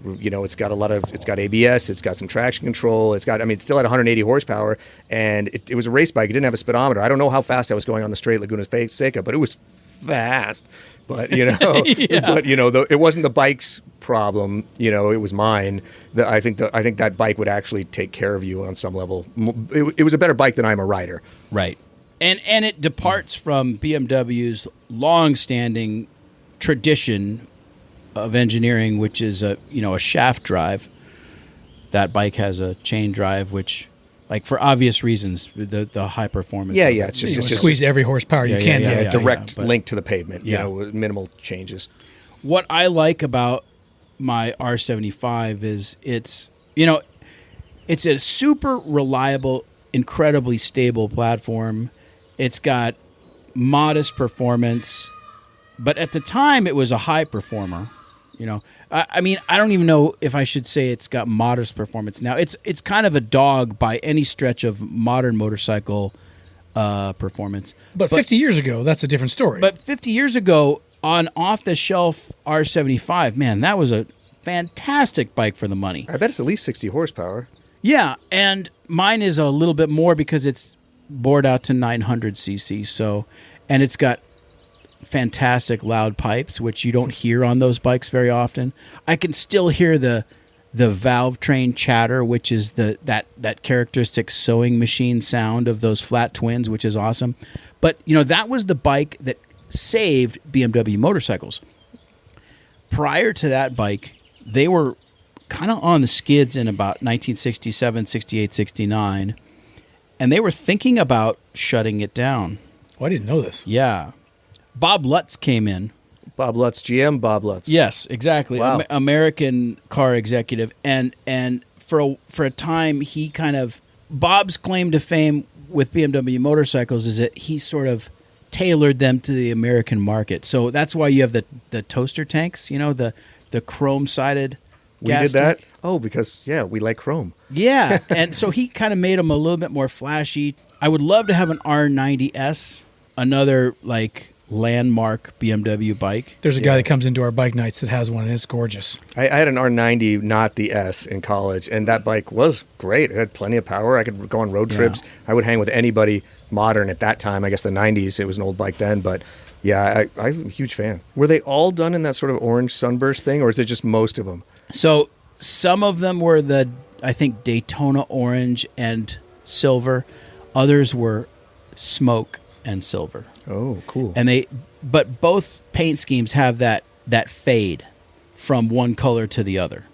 It's got ABS, it's got some traction control, it's still at 180 horsepower, and it was a race bike. It didn't have a speedometer. I don't know how fast I was going on the straight Laguna Seca, but it was fast. But it wasn't the bike's problem. It was mine. I think that bike would actually take care of you on some level. It was a better bike than I'm a rider. Right, and it departs from BMW's long-standing tradition of engineering, which is a shaft drive. That bike has a chain drive, which, like, for obvious reasons, the high performance. Yeah, it's just squeeze every horsepower you can. Direct link to the pavement. With minimal changes. What I like about my R75 is it's a super reliable, incredibly stable platform. It's got modest performance, but at the time it was a high performer. I don't even know if I should say it's got modest performance now. It's kind of a dog by any stretch of modern motorcycle performance. But 50 years ago, that's a different story. But 50 years ago, on off-the-shelf R75, man, that was a fantastic bike for the money. I bet it's at least 60 horsepower. Yeah, and mine is a little bit more because it's bored out to 900 cc. So, and it's got fantastic loud pipes, which you don't hear on those bikes very often. I can still hear the valve train chatter, which is that characteristic sewing machine sound of those flat twins, which is awesome. But that was the bike that saved BMW motorcycles. Prior to that bike, they were kind of on the skids in about 1967, 68, 69, and they were thinking about shutting it down. Oh, I didn't know this. Yeah. Bob Lutz came in. Bob Lutz, GM Bob Lutz. Yes, exactly. Wow. American car executive. And for a time, he kind of... Bob's claim to fame with BMW motorcycles is that he sort of tailored them to the American market. So that's why you have the toaster tanks, the chrome-sided We gas did that? tank. Oh, because, we like chrome. Yeah, and so he kind of made them a little bit more flashy. I would love to have an R90S, another, landmark BMW bike. There's a guy that comes into our bike nights that has one, and it's gorgeous. I had an R90, not the S, in college, and that bike was great. It had plenty of power. I could go on road trips. I would hang with anybody modern at that time. I guess the 90s, it was an old bike then, but I'm a huge fan. Were they all done in that sort of orange sunburst thing, or is it just most of them? So some of them were I think, Daytona orange and silver. Others were smoke and silver. Oh, cool. But both paint schemes have that fade from one color to the other.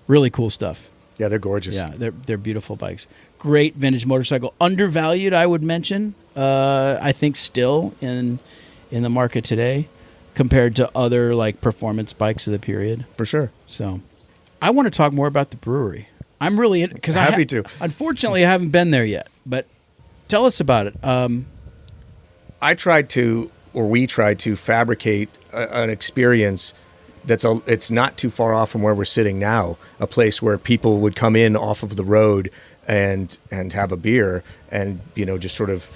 Really cool stuff. Yeah, they're gorgeous. Yeah, they're beautiful bikes. Great vintage motorcycle. Undervalued, I would mention. I think still in the market today compared to other performance bikes of the period. For sure. So, I want to talk more about the brewery. I'm really because happy to. Unfortunately, I haven't been there yet, but tell us about it. We tried to fabricate an experience it's not too far off from where we're sitting now, a place where people would come in off of the road and have a beer and, just sort of,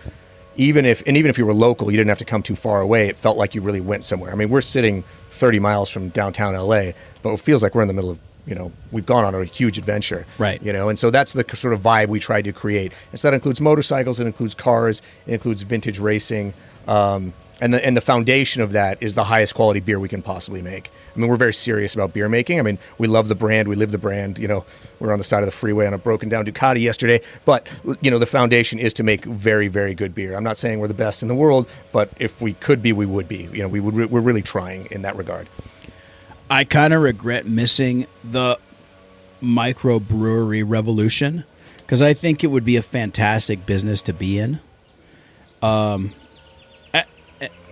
even if you were local, you didn't have to come too far away. It felt like you really went somewhere. I mean, we're sitting 30 miles from downtown LA, but it feels like we're in the middle of, we've gone on a huge adventure. Right. And so that's the sort of vibe we tried to create. And so that includes motorcycles, it includes cars, it includes vintage racing. And the foundation of that is the highest quality beer we can possibly make. I mean, we're very serious about beer making. I mean, we love the brand, we live the brand. We were on the side of the freeway on a broken down Ducati yesterday. But, the foundation is to make very, very good beer. I'm not saying we're the best in the world, but if we could be, we would be. We're really trying in that regard. I kind of regret missing the microbrewery revolution because I think it would be a fantastic business to be in.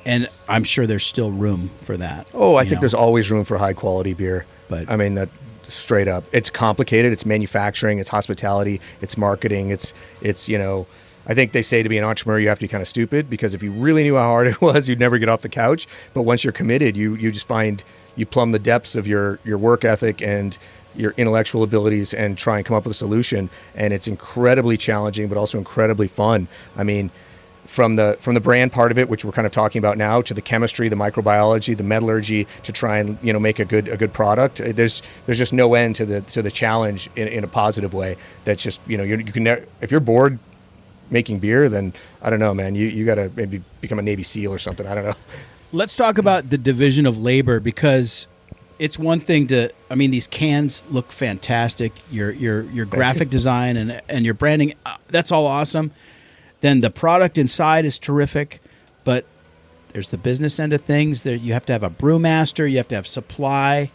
And I'm sure there's still room for that. Oh, I think there's always room for high quality beer. But I mean, straight up. It's complicated. It's manufacturing. It's hospitality. It's marketing. It's I think they say to be an entrepreneur, you have to be kind of stupid, because if you really knew how hard it was, you'd never get off the couch. But once you're committed, you just find you plumb the depths of your work ethic and your intellectual abilities and try and come up with a solution. And it's incredibly challenging, but also incredibly fun. I mean, from the brand part of it, which we're kind of talking about now, to the chemistry, the microbiology, the metallurgy, to try and make a good product. There's just no end to the challenge in a positive way. That's just you can if you're bored making beer, then I don't know, man. You got to maybe become a Navy SEAL or something. I don't know. Let's talk about the division of labor, because it's one thing these cans look fantastic. Your graphic design and your branding, that's all awesome. Then the product inside is terrific, but there's the business end of things. There, you have to have a brewmaster, you have to have supply.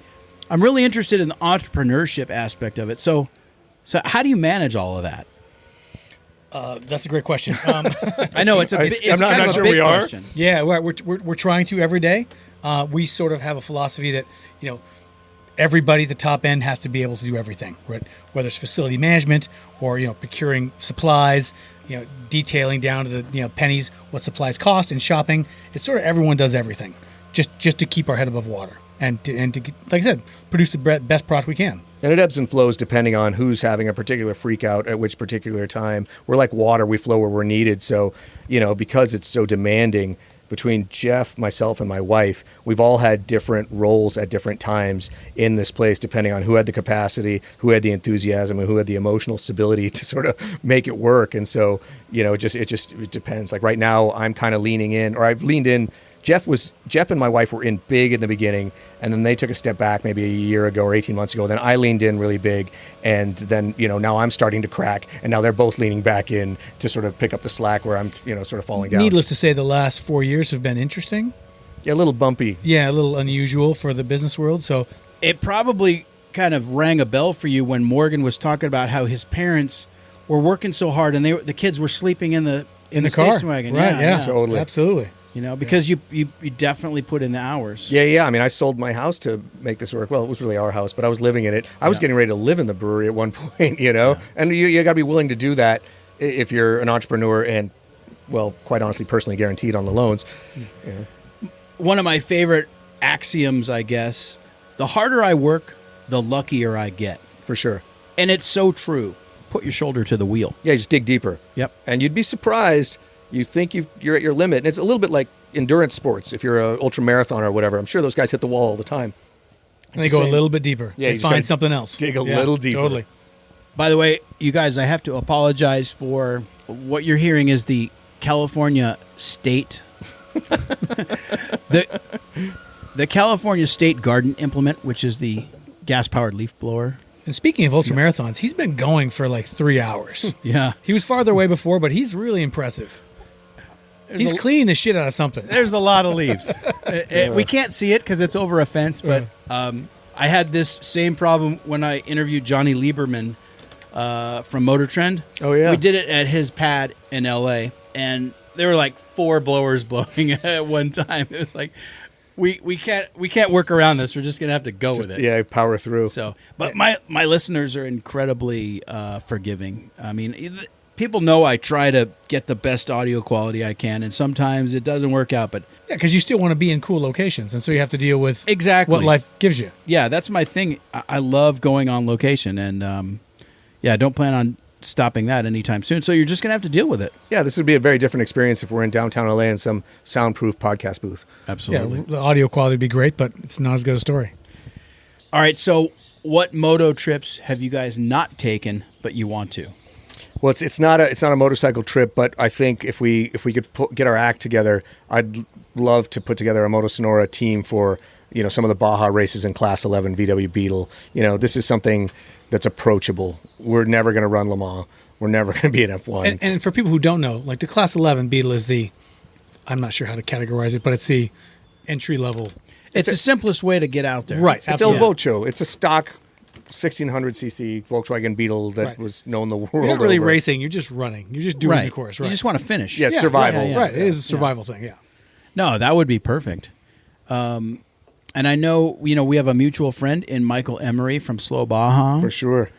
I'm really interested in the entrepreneurship aspect of it. So how do you manage all of that? That's a great question. I know it's I'm kind not of a sure big we are. question. Yeah, we're trying to every day. We sort of have a philosophy that everybody at the top end has to be able to do everything, right? Whether it's facility management or procuring supplies, detailing down to the pennies what supplies cost, and shopping. It's sort of everyone does everything, just to keep our head above water and to like I said, produce the best product we can. And it ebbs and flows depending on who's having a particular freak out at which particular time. We're like water, we flow where we're needed. So, because it's so demanding, between Jeff, myself, and my wife, we've all had different roles at different times in this place, depending on who had the capacity, who had the enthusiasm, and who had the emotional stability to sort of make it work. And so, it depends. Like right now, I'm kind of leaning in, or I've leaned in. Jeff and my wife were in big in the beginning, and then they took a step back maybe a year ago or 18 months ago. Then I leaned in really big, and then now I'm starting to crack, and now they're both leaning back in to sort of pick up the slack where I'm sort of falling down. Needless to say, the last 4 years have been interesting. Yeah, a little bumpy. Yeah, a little unusual for the business world. So It probably kind of rang a bell for you when Morgan was talking about how his parents were working so hard, and the kids were sleeping in the car, station wagon. right? Yeah, Totally. absolutely. Because you definitely put in the hours. Yeah. I mean, I sold my house to make this work. Well, it was really our house, but I was living in it. I was getting ready to live in the brewery at one point, And you got to be willing to do that if you're an entrepreneur and, well, quite honestly, personally guaranteed on the loans. One of my favorite axioms, I guess, the harder I work, the luckier I get. For sure. And it's so true. Put your shoulder to the wheel. Yeah, just dig deeper. Yep. And you'd be surprised. You think you're at your limit. And it's a little bit like endurance sports. If you're an ultra marathoner or whatever, I'm sure those guys hit the wall all the time. And they go a little bit deeper. Yeah, they you just find gotta something else. dig a little deeper. Totally. By the way, you guys, I have to apologize for what you're hearing is the California State the California State Garden Implement, which is the gas-powered leaf blower. And speaking of ultramarathons, he's been going for like 3 hours. Yeah. He was farther away before, but he's really impressive. He's cleaning the shit out of something. There's a lot of leaves. We can't see it because it's over a fence, but I had this same problem when I interviewed Johnny Lieberman from Motor Trend. Oh, yeah. We did it at his pad in L.A., and there were like 4 blowers blowing at one time. It was like, we can't work around this. We're just going to have to go with it. Yeah, power through. So, but my listeners are incredibly forgiving. I mean, people know I try to get the best audio quality I can, and sometimes it doesn't work out. But Yeah, because you still want to be in cool locations, and so you have to deal with exactly what life gives you. Yeah, that's my thing. I love going on location, and I don't plan on stopping that anytime soon. So you're just going to have to deal with it. Yeah, this would be a very different experience if we're in downtown LA in some soundproof podcast booth. Absolutely. Yeah, the audio quality would be great, but it's not as good a story. All right, so what moto trips have you guys not taken, but you want to? Well, it's not a motorcycle trip, but I think if we could get our act together, I'd love to put together a Moto Sonora team for some of the Baja races in Class 11 VW Beetle. This is something that's approachable. We're never going to run Le Mans. We're never going to be an F1. And for people who don't know, like the Class 11 Beetle is I'm not sure how to categorize it, but it's the entry level. It's the simplest way to get out there. Right. It's El Vocho. It's a stock 1600cc Volkswagen Beetle that was known the world You're not really over. racing. You're just running. You're just doing the course. Right. You just want to finish. Yeah, survival. Right. It is a survival thing. Yeah. No, that would be perfect. And I know, we have a mutual friend in Michael Emery from Slow Baja. For sure.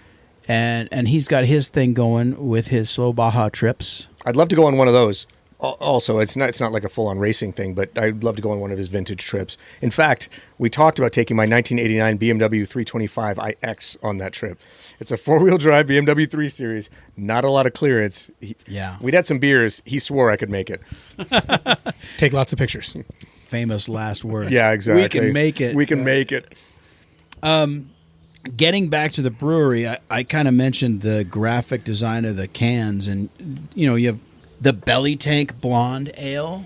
And he's got his thing going with his Slow Baja trips. I'd love to go on one of those. Also, it's not like a full-on racing thing, but I'd love to go on one of his vintage trips. In fact, we talked about taking my 1989 BMW 325 iX on that trip. It's a four-wheel drive BMW 3 Series, not a lot of clearance. We'd had some beers. He swore I could make it. Take lots of pictures. Famous last words. Yeah, exactly. We can make it. We can make it. Getting back to the brewery, I kind of mentioned the graphic design of the cans, and you have the Belly Tank Blonde Ale.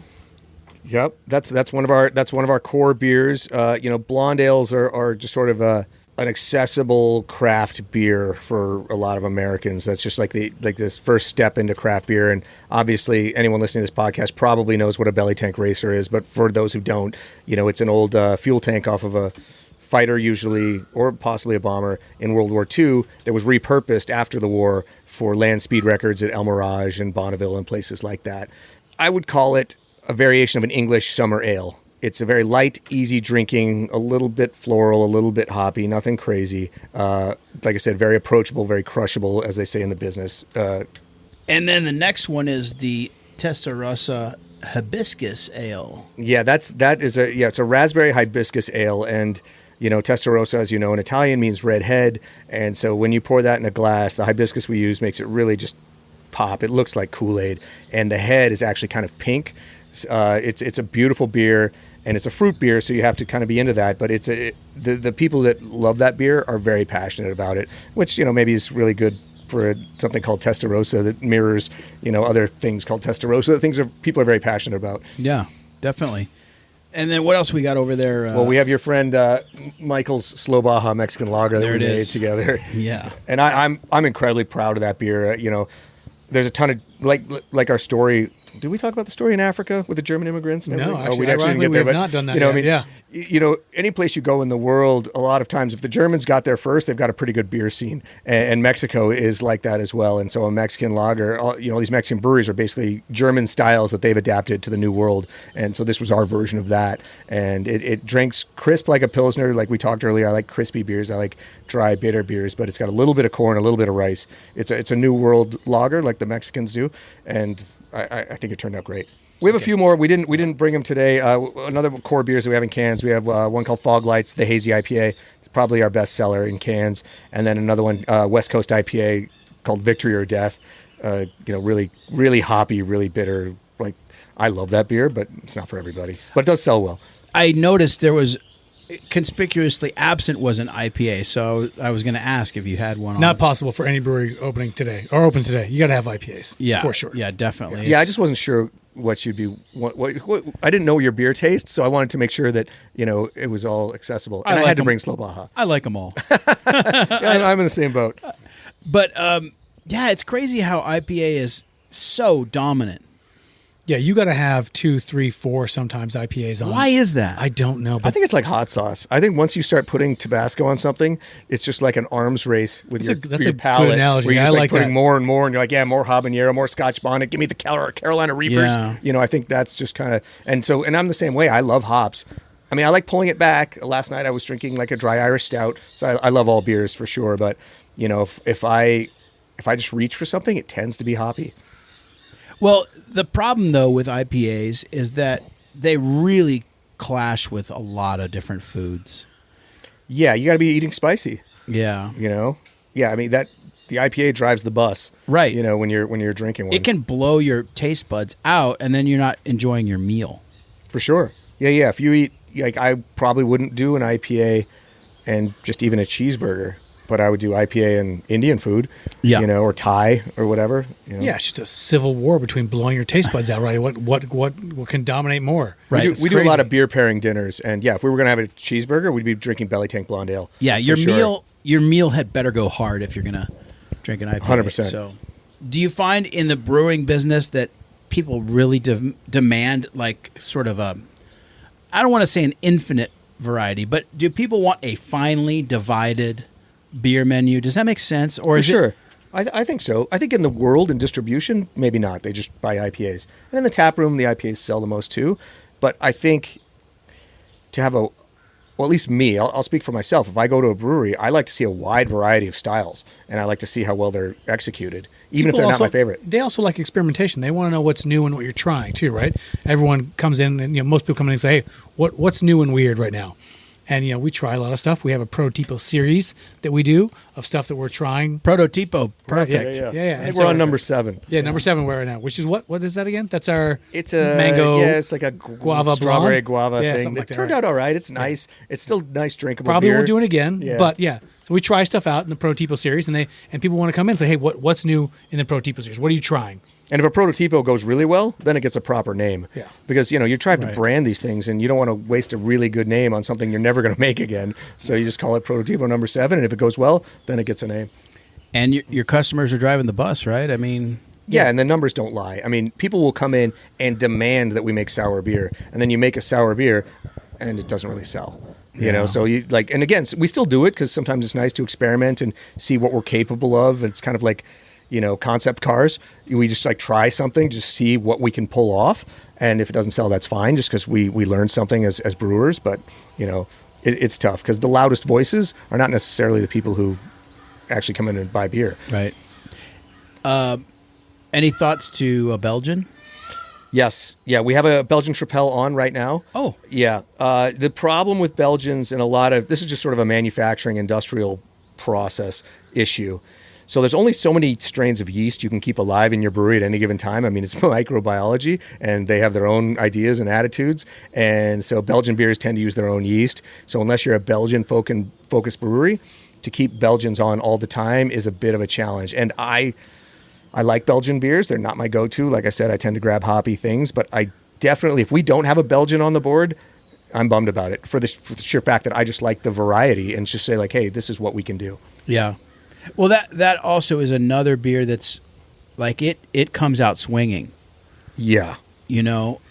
Yep, that's one of our core beers. Blonde ales are just sort of an accessible craft beer for a lot of Americans. That's just like this first step into craft beer. And obviously, anyone listening to this podcast probably knows what a Belly Tank Racer is. But for those who don't, it's an old fuel tank off of a fighter, usually, or possibly a bomber in World War II, that was repurposed after the war for land speed records at El Mirage and Bonneville and places like that. I would call it a variation of an English summer ale. It's a very light, easy drinking, a little bit floral, a little bit hoppy, nothing crazy. Like I said, very approachable, very crushable, as they say in the business. And then the next one is the Testarossa Hibiscus Ale. Yeah, it's a raspberry hibiscus ale, and Testarossa, as you know, in Italian means red head, and so when you pour that in a glass, the hibiscus we use makes it really just pop. It looks like Kool-Aid, and the head is actually kind of pink. It's a beautiful beer, and it's a fruit beer, so you have to kind of be into that. But the people that love that beer are very passionate about it, which maybe is really good for something called Testarossa that mirrors other things called Testarossa. People are very passionate about. Yeah, definitely. And then what else we got over there? Well, we have your friend Michael's Slow Baja Mexican Lager that we made together. Yeah, and I'm incredibly proud of that beer. There's a ton of like our story. Did we talk about the story in Africa with the German immigrants? And no, everything? actually, we actually didn't get there. We have not done that yet. Any place you go in the world, a lot of times, if the Germans got there first, they've got a pretty good beer scene, and Mexico is like that as well. And so a Mexican lager, these Mexican breweries are basically German styles that they've adapted to the New World. And so this was our version of that. And it drinks crisp like a Pilsner, like we talked earlier. I like crispy beers. I like dry, bitter beers, but it's got a little bit of corn, a little bit of rice. It's a New World lager like the Mexicans do, and I think it turned out great. We have a few more. We didn't bring them today. Another core beers that we have in cans. We have one called Fog Lights, the hazy IPA. It's probably our best seller in cans. And then another one, West Coast IPA called Victory or Death. Really, really hoppy, really bitter. Like, I love that beer, but it's not for everybody. But it does sell well. I noticed there was conspicuously absent was an IPA, so I was going to ask if you had one. Not possible for any brewery open today. You got to have IPAs. Yeah, for sure. Yeah, definitely. Yeah, I just wasn't sure what you'd be. What I didn't know your beer taste, so I wanted to make sure that it was all accessible. And I had to bring Slow Baja. I like them all. I'm in the same boat. But it's crazy how IPA is so dominant. Yeah, you got to have 2, 3, 4 sometimes IPAs on. Why is that? I don't know. But I think it's like hot sauce. I think once you start putting Tabasco on something, it's just like an arms race with your palate. Good analogy. Where you're just I like putting that. more and more, and you're like, more habanero, more Scotch bonnet. Give me the Carolina Reapers. Yeah. I think that's just kind of and I'm the same way. I love hops. I mean, I like pulling it back. Last night I was drinking like a dry Irish stout, so I love all beers for sure. But if I just reach for something, it tends to be hoppy. Well, the problem, though, with IPAs is that they really clash with a lot of different foods. Yeah, you got to be eating spicy. Yeah. Yeah, I mean, the IPA drives the bus. Right. When you're drinking one. It can blow your taste buds out, and then you're not enjoying your meal. For sure. Yeah. If you eat, I probably wouldn't do an IPA and just even a cheeseburger. But I would do IPA and Indian food, or Thai or whatever. Yeah, it's just a civil war between blowing your taste buds out, right? What can dominate more? Right. We do a lot of beer pairing dinners, and if we were gonna have a cheeseburger, we'd be drinking Belly Tank Blonde Ale. Yeah, your meal had better go hard if you're gonna drink an IPA. 100%. So, do you find in the brewing business that people really demand like sort of I don't want to say an infinite variety, but do people want a finely divided beer menu? Does that make sense? Or sure. I think so. I think in the world and distribution, maybe not. They just buy IPAs. And in the tap room, the IPAs sell the most too. But I think to have a well, at least me, I'll speak for myself. If I go to a brewery, I like to see a wide variety of styles, and I like to see how well they're executed, even if they're not my favorite. They also like experimentation. They want to know what's new and what you're trying too, right? Everyone comes in, and most people come in and say, "Hey, what's new and weird right now?" And we try a lot of stuff. We have a prototypo series that we do of stuff that we're trying. Prototypo, perfect. Yeah. I think we're on number 7. Yeah, number 7 we're right now. Which is what is that again? That's our It's a mango. Yeah, it's like a guava strawberry blonde? guava Yeah, thing. something It like that, turned right. out all right. It's nice. It's still nice, drinkable. Probably beer. won't do it again, Yeah. but yeah. So we try stuff out in the prototypo series, and people want to come in and say, "Hey, what's new in the prototypo series? What are you trying?" And if a prototypo goes really well, then it gets a proper name. Yeah. Because, you're trying to Right. brand these things, and you don't want to waste a really good name on something you're never going to make again. So you just call it prototypo number 7, and if it goes well, then it gets a name. And your customers are driving the bus, right? I mean, Yeah, and the numbers don't lie. I mean, people will come in and demand that we make sour beer, and then you make a sour beer, and it doesn't really sell. So and again, we still do it because sometimes it's nice to experiment and see what we're capable of. It's kind of like, concept cars. We just try something, just see what we can pull off, and if it doesn't sell, that's fine. Just because we learned something as brewers, but it's tough because the loudest voices are not necessarily the people who actually come in and buy beer. right. Any thoughts to a Belgian? Yes. Yeah, we have a Belgian Tripel on right now. Oh. Yeah. The problem with Belgians and this is just sort of a manufacturing industrial process issue. So there's only so many strains of yeast you can keep alive in your brewery at any given time. I mean, it's microbiology, and they have their own ideas and attitudes. And so Belgian beers tend to use their own yeast. So unless you're a Belgian-focused brewery, to keep Belgians on all the time is a bit of a challenge. And I like Belgian beers. They're not my go-to. Like I said, I tend to grab hoppy things, but I definitely, if we don't have a Belgian on the board, I'm bummed about it for the sheer fact that I just like the variety and just say hey, this is what we can do. Yeah. Well, that also is another beer that's it comes out swinging. Yeah.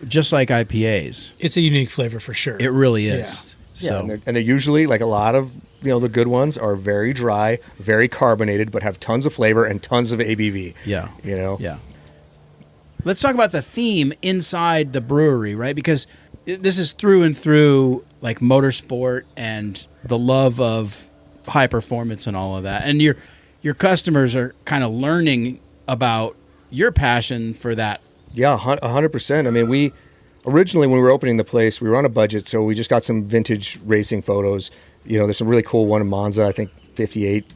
Just like IPAs. It's a unique flavor for sure. It really is. Yeah. So Yeah, and they're usually a lot of the good ones are very dry, very carbonated, but have tons of flavor and tons of ABV. yeah. Yeah. Let's talk about the theme inside the brewery, right? Because this is through and through motorsport and the love of high performance and all of that. And your customers are kind of learning about your passion for that. Yeah, 100%. I mean, we originally, when we were opening the place, we were on a budget, so we just got some vintage racing photos. There's some really cool one in Monza, I think 58,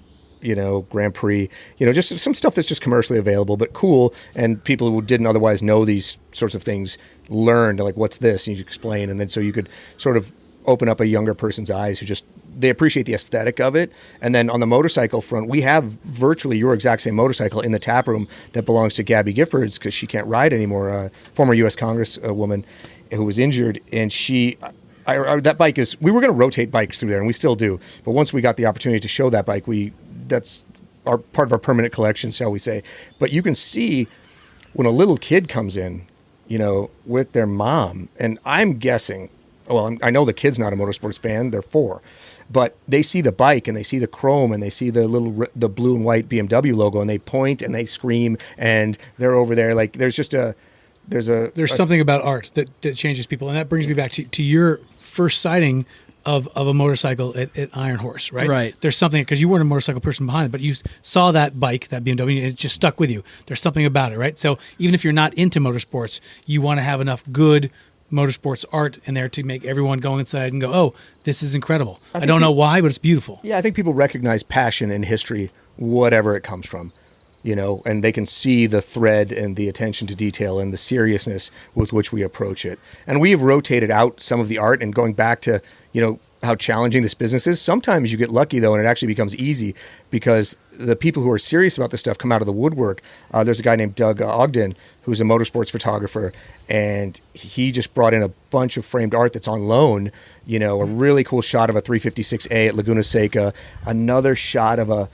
Grand Prix. Just some stuff that's just commercially available, but cool. And people who didn't otherwise know these sorts of things learned, what's this? And you explain. And then so you could sort of open up a younger person's eyes who they appreciate the aesthetic of it. And then on the motorcycle front, we have virtually your exact same motorcycle in the tap room that belongs to Gabby Giffords because she can't ride anymore, former U.S. Congresswoman who was injured. And that bike we were going to rotate bikes through there, and we still do. But once we got the opportunity to show that bike, that's part of our permanent collection, shall we say. But you can see when a little kid comes in, with their mom, and I'm guessing, I know the kid's not a motorsports fan, they're 4. But they see the bike and they see the chrome and they see the blue and white BMW logo and they point and they scream and they're over there. There's something about art that changes people. And that brings me back to your first sighting of a motorcycle at Iron Horse, right? Right. There's something, because you weren't a motorcycle person behind it, but you saw that bike, that BMW, and it just stuck with you. There's something about it, right? So even if you're not into motorsports, you want to have enough good motorsports art in there to make everyone go inside and go, oh, this is incredible. I don't know why, but it's beautiful. Yeah, I think people recognize passion in history, whatever it comes from, and they can see the thread and the attention to detail and the seriousness with which we approach it. And we have rotated out some of the art and going back to, how challenging this business is. Sometimes you get lucky, though, and it actually becomes easy because the people who are serious about this stuff come out of the woodwork. There's a guy named Doug Ogden who's a motorsports photographer, and he just brought in a bunch of framed art that's on loan. A really cool shot of a 356A at Laguna Seca, another shot of a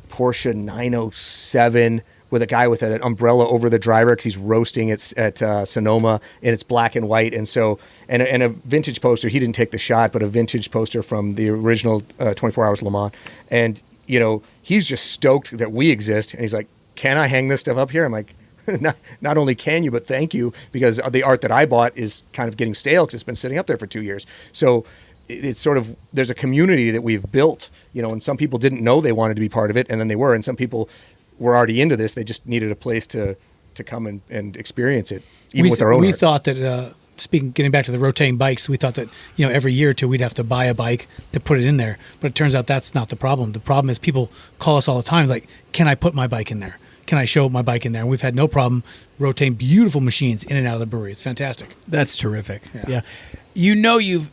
Porsche 907 with a guy with an umbrella over the driver because he's roasting at Sonoma, and it's black and white. And so, and a vintage poster. He didn't take the shot, but a vintage poster from the original 24 Hours Le Mans. And he's just stoked that we exist. And he's like, "Can I hang this stuff up here?" I'm like, not only can you, but thank you, because the art that I bought is kind of getting stale because it's been sitting up there for 2 years. So it's sort of, there's a community that we've built, and some people didn't know they wanted to be part of it, and then they were, and some people were already into this. They just needed a place to come and experience it, even with their own. We art. thought that, getting back to the rotating bikes, we thought that, every year or two we'd have to buy a bike to put it in there. But it turns out that's not the problem. The problem is people call us all the time, like, can I put my bike in there? Can I show my bike in there? And we've had no problem rotating beautiful machines in and out of the brewery. It's fantastic. That's terrific. Yeah. You've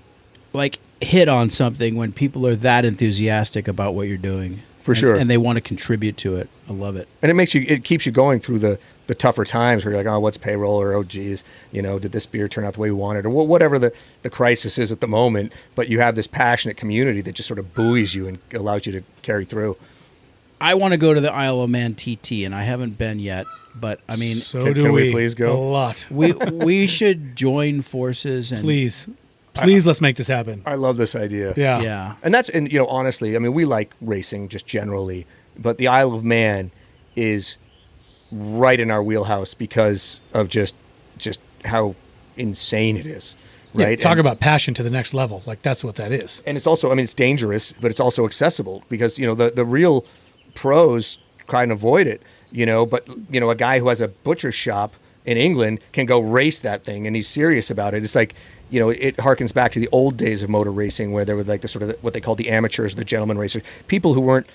like hit on something when people are that enthusiastic about what you're doing. For sure. And they want to contribute to it. I love it. And it keeps you going through the tougher times where you're like, oh, what's payroll? Or, oh, geez, did this beer turn out the way we wanted? Or whatever the crisis is at the moment. But you have this passionate community that just sort of buoys you and allows you to carry through. I want to go to the Isle of Man TT, and I haven't been yet. But, I mean, can we please go? A lot. we should join forces. And Please, let's make this happen. I love this idea. Yeah. And honestly, I mean, we like racing just generally, but the Isle of Man is right in our wheelhouse because of just how insane it is. Right. Yeah, talk about passion to the next level. Like, that's what that is. And it's also, I mean, it's dangerous, but it's also accessible because, the real pros try and avoid it, but, a guy who has a butcher shop in England can go race that thing and he's serious about it. It's like, it harkens back to the old days of motor racing where there was like the sort of what they called the amateurs, the gentleman racers, people who weren't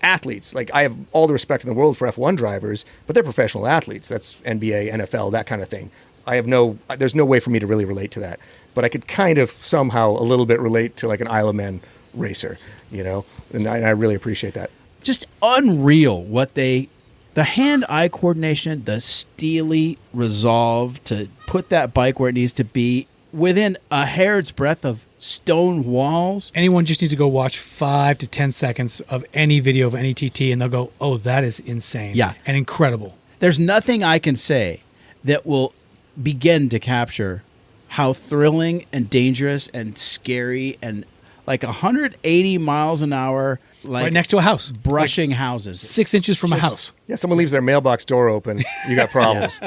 athletes. Like, I have all the respect in the world for F1 drivers, but they're professional athletes. That's NBA, NFL, that kind of thing. There's no way for me to really relate to that, but I could kind of somehow a little bit relate to like an Isle of Man racer, and I really appreciate that. Just unreal what the hand-eye coordination, the steely resolve to put that bike where it needs to be within a hair's breadth of stone walls. Anyone just needs to go watch 5 to 10 seconds of any video of any TT, and they'll go, oh, that is insane. Yeah. And incredible. There's nothing I can say that will begin to capture how thrilling and dangerous and scary and like 180 miles an hour, like right next to a house. Brushing houses. 6 inches from a house. Yeah, someone leaves their mailbox door open, you got problems.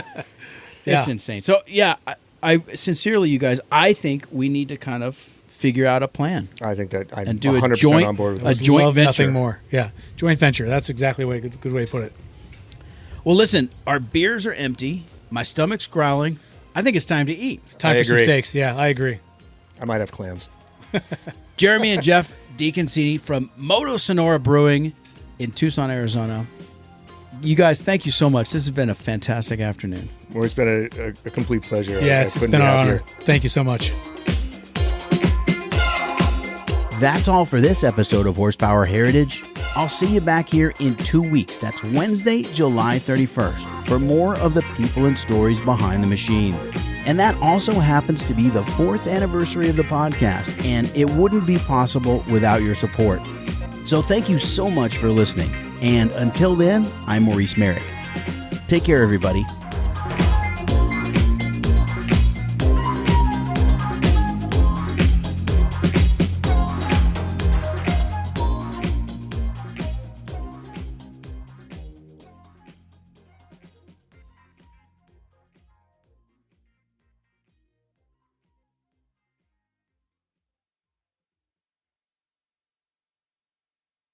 It's insane. So, yeah, I sincerely, you guys, I think we need to kind of figure out a plan. I think that I'm and do 100% a joint, on board with a this. joint Love venture. Nothing more. Yeah, joint venture. That's exactly a good way to put it. Well, listen, our beers are empty. My stomach's growling. I think it's time to eat. It's time I for some agree. steaks. Yeah, I agree. I might have clams. Jeremy and Jeff DeConcini from Moto Sonora Brewing in Tucson, Arizona. You guys, thank you so much. This has been a fantastic afternoon. Well, it's been a complete pleasure. Yes, it's been our honor. Thank you so much. That's all for this episode of Horsepower Heritage. I'll see you back here in 2 weeks. That's Wednesday, July 31st, for more of the people and stories behind the machines. And that also happens to be the 4th anniversary of the podcast, and it wouldn't be possible without your support. So thank you so much for listening. And until then, I'm Maurice Merrick. Take care, everybody.